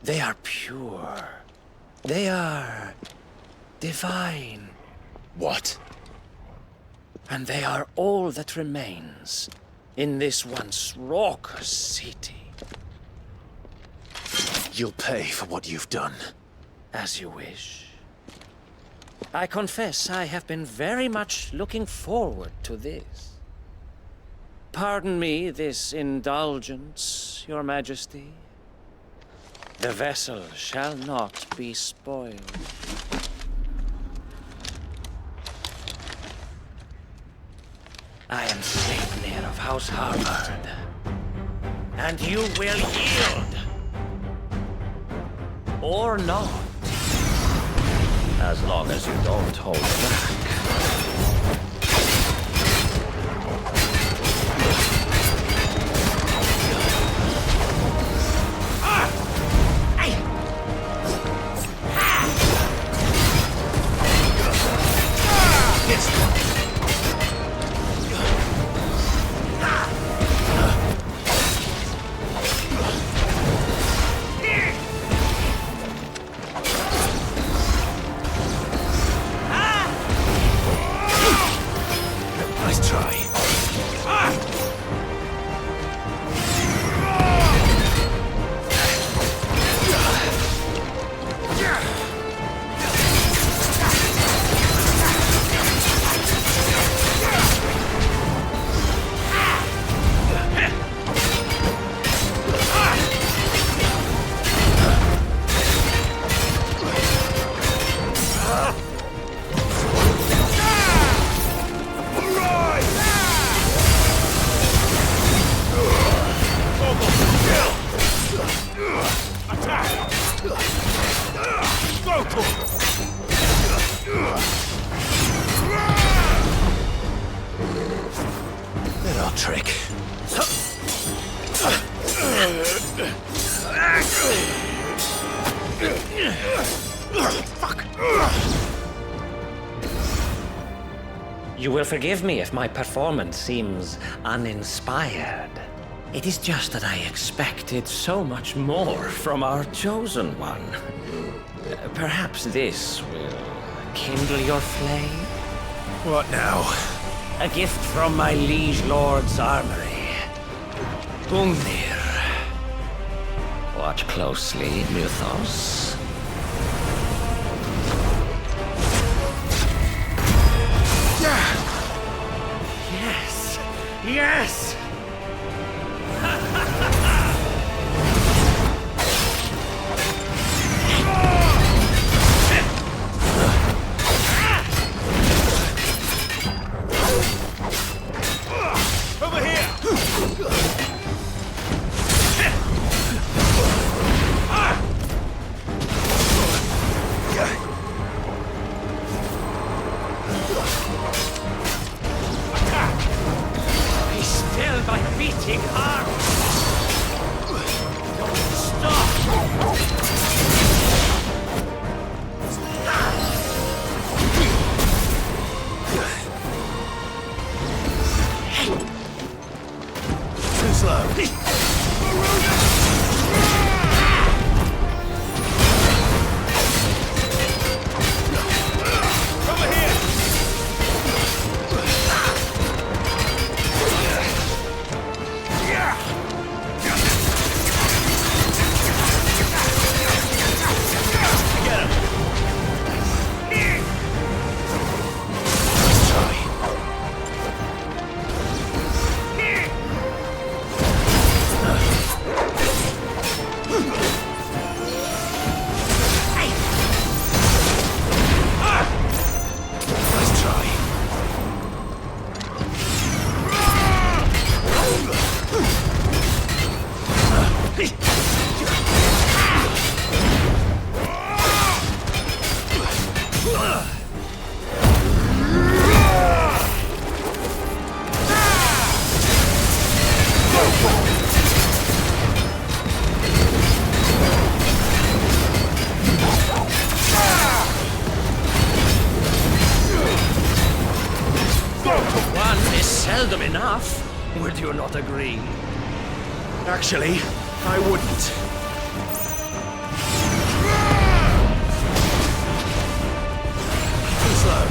They are pure. They are divine. What? And they are all that remains in this once raucous city. You'll pay for what you've done. As you wish. I confess I have been very much looking forward to this. Pardon me this indulgence, Your Majesty. The vessel shall not be spoiled. I am Sleipnir of House Harvard, and you will yield. Or not. As long as you don't hold back. Nice try. Little trick. Fuck! You will forgive me if my performance seems uninspired. It is just that I expected so much more from our chosen one. Perhaps this will kindle your flame? What now? A gift from my liege lord's armory. Gungnir. Watch closely, Mythos. Yes! Yes! Over here! Be still, my beating heart! Don't stop! Too slow. Over here! Get him! Nice try. Nice try. One is seldom enough. Would you not agree? Actually, I wouldn't. Too slow.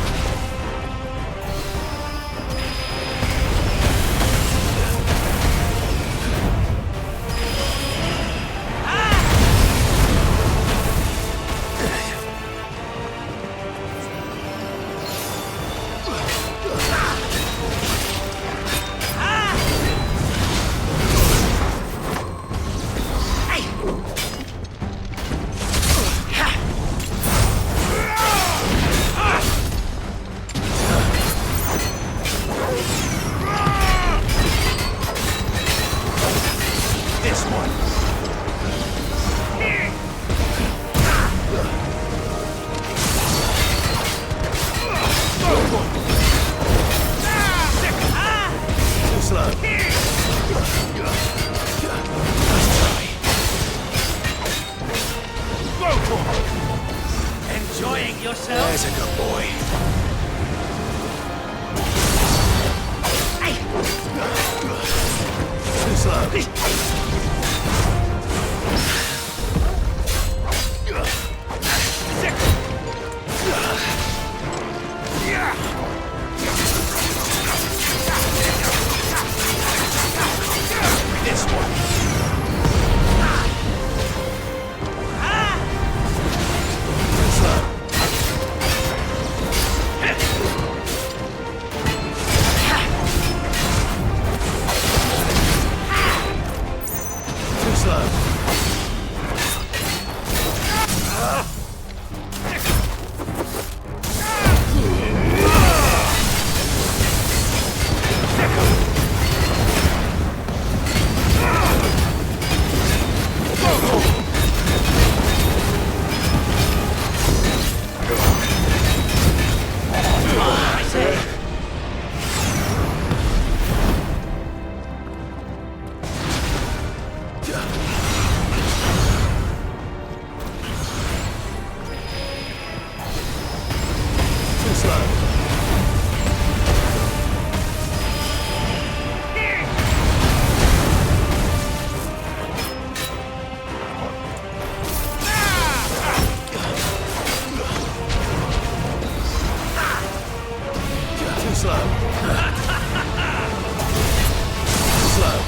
Slow.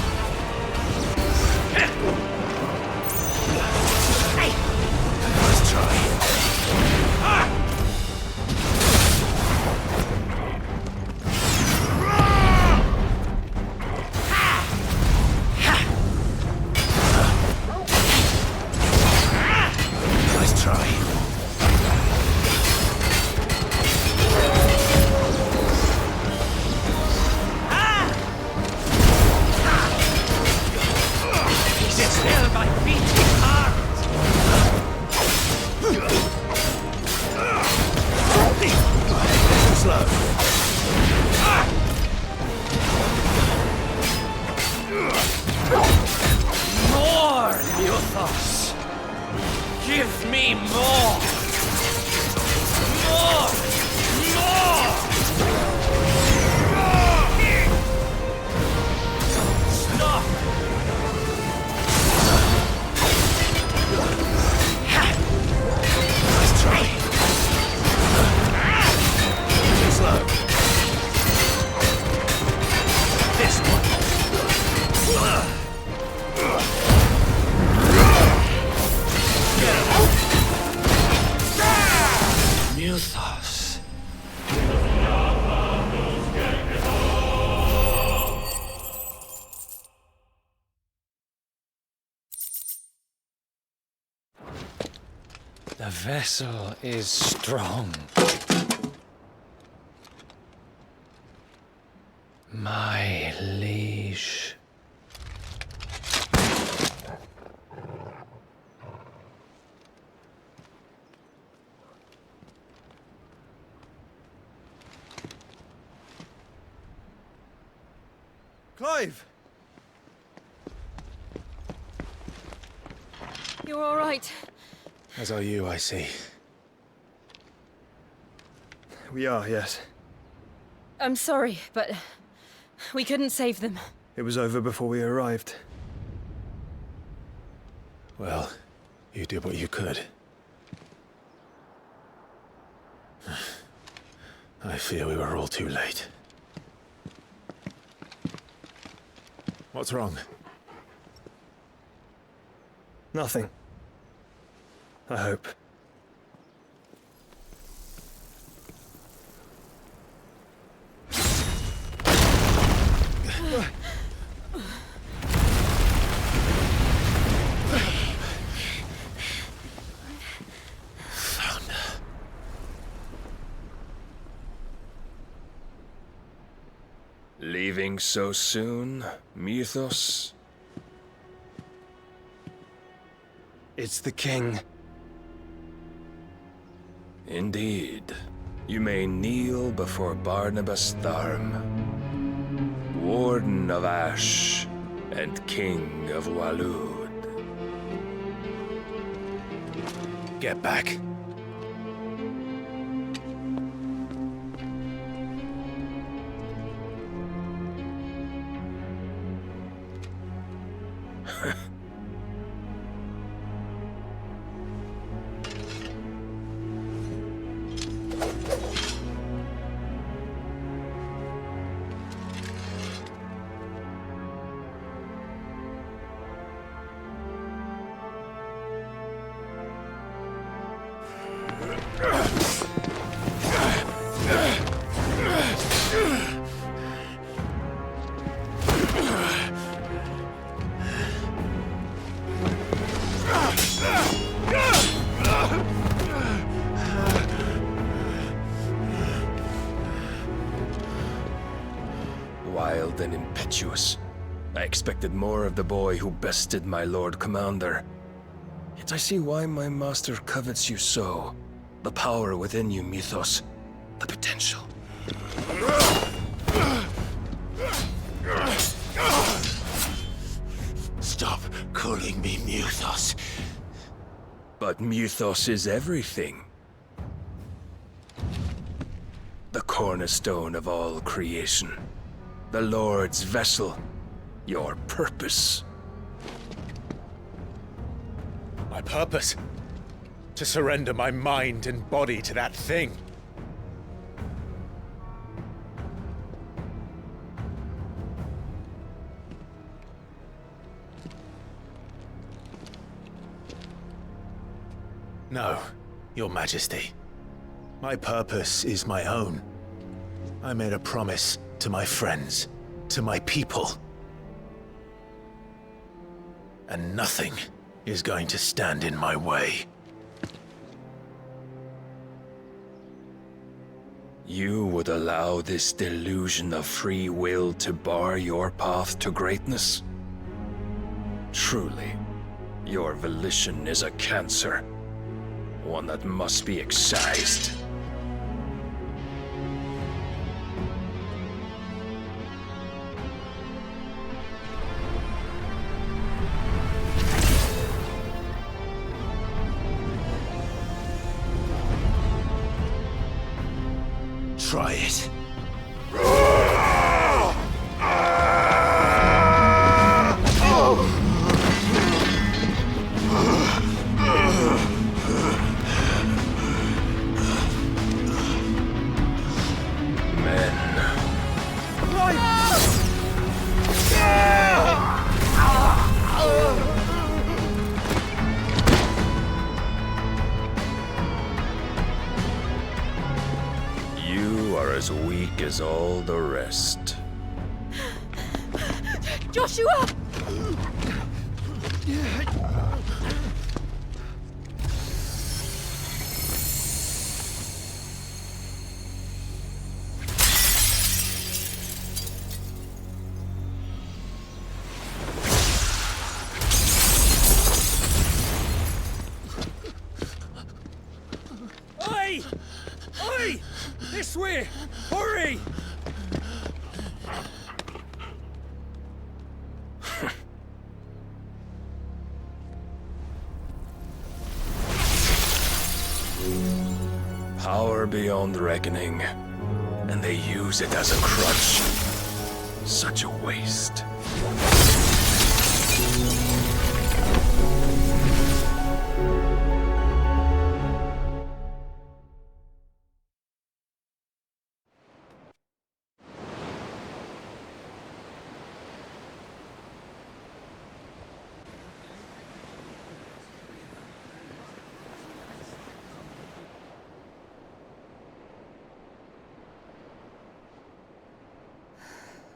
Let's try. Nice try. Sit still, my beating heart! Slow. More, Muthos! Give me more! More! More! Stop! Nice try. Slow. This one. Muthos. The vessel is strong. My liege. Clive! You're all right. As are you, I see. We are, yes. I'm sorry, but we couldn't save them. It was over before we arrived. Well, you did what you could. I fear we were all too late. What's wrong? Nothing. I hope. Leaving so soon, Mythos? It's the king. Indeed. You may kneel before Barnabas Tharm, Warden of Ash and King of Walud. Get back. Wild and impetuous. I expected more of the boy who bested my Lord Commander. Yet I see why my master covets you so. The power within you, Mythos. The potential. Stop calling me Muthos. But Mythos is everything. The cornerstone of all creation. The Lord's vessel. Your purpose. My purpose? To surrender my mind and body to that thing. No, Your Majesty. My purpose is my own. I made a promise to my friends, to my people. And nothing is going to stand in my way. You would allow this delusion of free will to bar your path to greatness? Truly, your volition is a cancer, one that must be excised. Try it. As weak as all the rest. Joshua! Oi! Oi! This way! Hurry! Power beyond reckoning, and they use it as a crutch. Such a waste.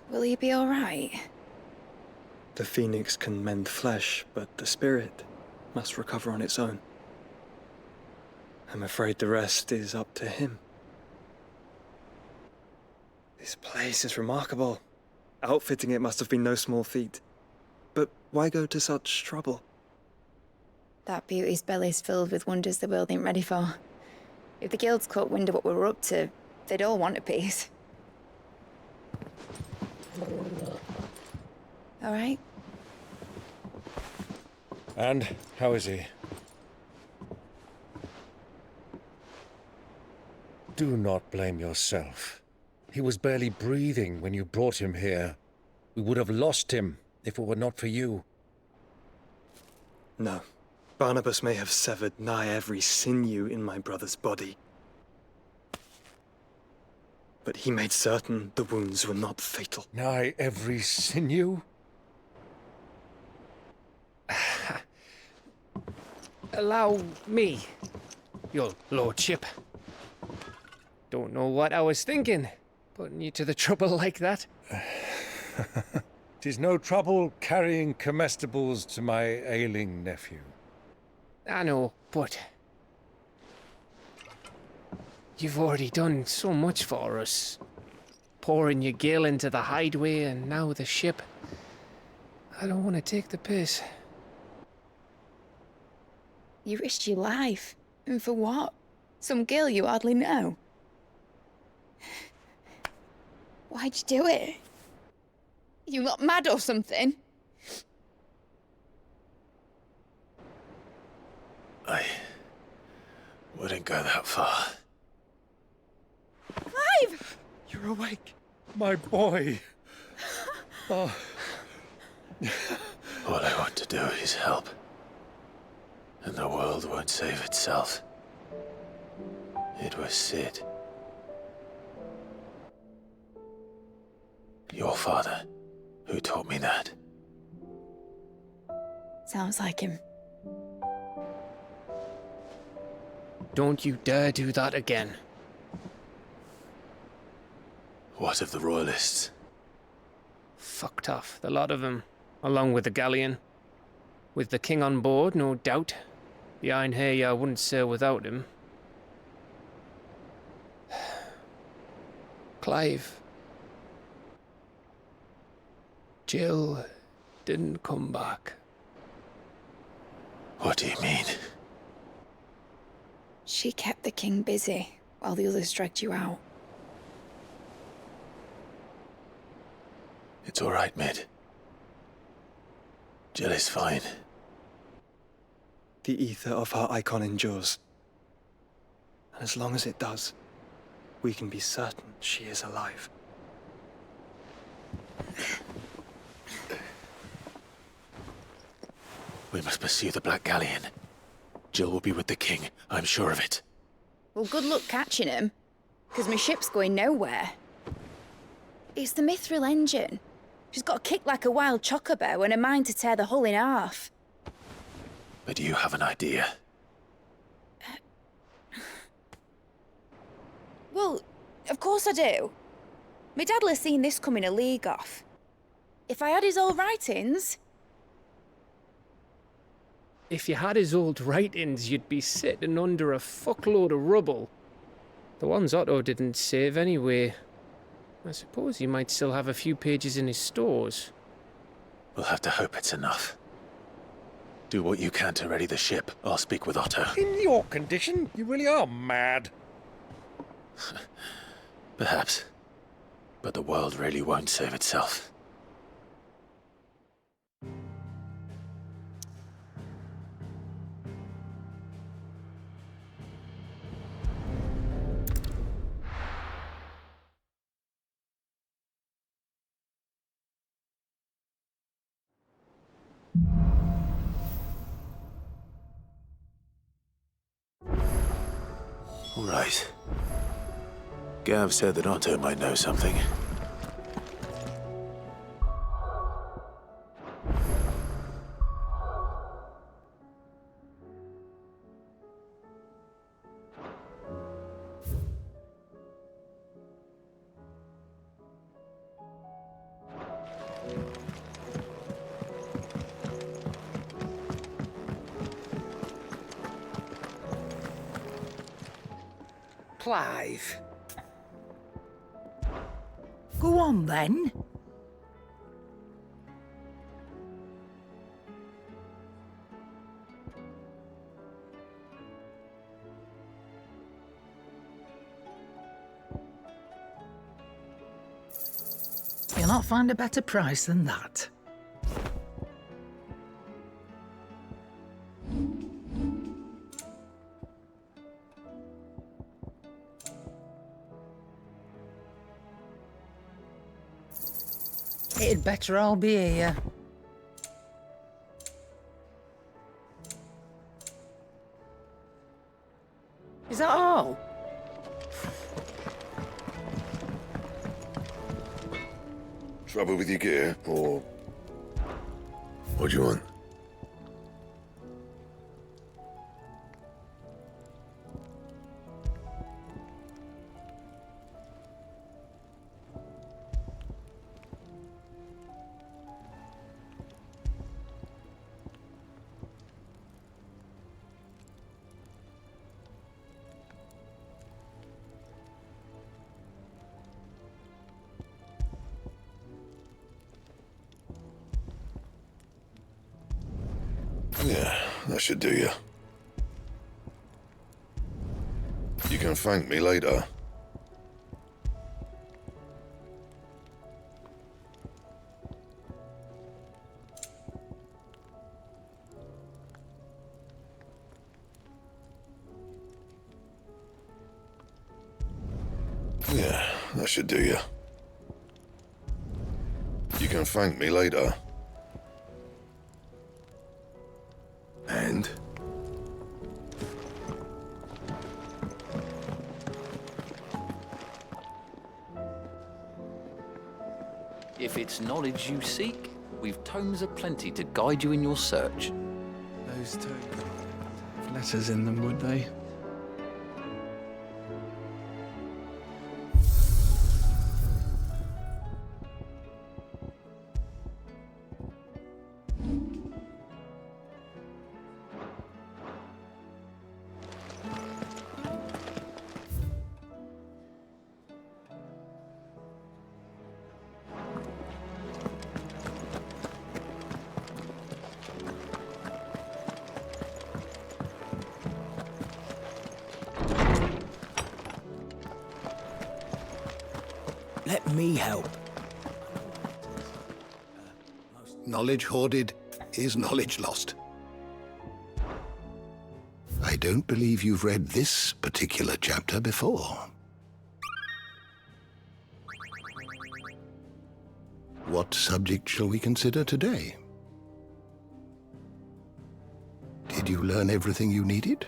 Will he be all right? The phoenix can mend flesh, but the spirit must recover on its own. I'm afraid the rest is up to him. This place is remarkable. Outfitting it must have been no small feat. But why go to such trouble? That beauty's belly's filled with wonders the world ain't ready for. If the guilds caught wind of what we were up to, they'd all want a piece. All right? And how is he? Do not blame yourself. He was barely breathing when you brought him here. We would have lost him if it were not for you. No. Barnabas may have severed nigh every sinew in my brother's body. But he made certain the wounds were not fatal. Nigh every sinew? Allow me, your lordship. Don't know what I was thinking, putting you to the trouble like that. 'Tis no trouble carrying comestibles to my ailing nephew. I know, but you've already done so much for us. Pouring your gil into the hideaway and now the ship. I don't want to take the piss. You risked your life. And for what? Some girl you hardly know. Why'd you do it? You not mad or something? I wouldn't go that far. Clive! You're awake. My boy. Oh. All I want to do is help. And the world won't save itself. It was Sid. Your father, who taught me that. Sounds like him. Don't you dare do that again. What of the Royalists? Fucked off, the lot of them, along with the galleon. With the king on board, no doubt. The Iron Hair wouldn't sail without him. Clive. Jill didn't come back. What do you mean? She kept the king busy while the others dragged you out. It's all right, Mid. Jill is fine. The ether of her icon endures. And as long as it does, we can be certain she is alive. We must pursue the Black Galleon. Jill will be with the king, I'm sure of it. Well, good luck catching him, because my ship's going nowhere. It's the Mithril engine. She's got a kick like a wild chocobo and a mind to tear the hull in half. But do you have an idea? Well, of course I do. My dad'll have seen this coming a league off. If I had his old writings... If you had his old writings, you'd be sitting under a fuckload of rubble. The ones Otto didn't save anyway. I suppose he might still have a few pages in his stores. We'll have to hope it's enough. Do what you can to ready the ship. I'll speak with Otto. In your condition, you really are mad. Perhaps. But the world really won't save itself. All right. Gav said that Otto might know something. Clive. Go on, then. You'll not find a better price than that. It'd better all be here. Is that all? Trouble with your gear, or... What do you want? Yeah, that should do you. You can thank me later. Yeah, that should do you. You can thank me later. And? If it's knowledge you seek, we've tomes aplenty to guide you in your search. Those tomes have letters in them, would they? me help. Knowledge hoarded is knowledge lost. I don't believe you've read this particular chapter before. What subject shall we consider today? Did you learn everything you needed?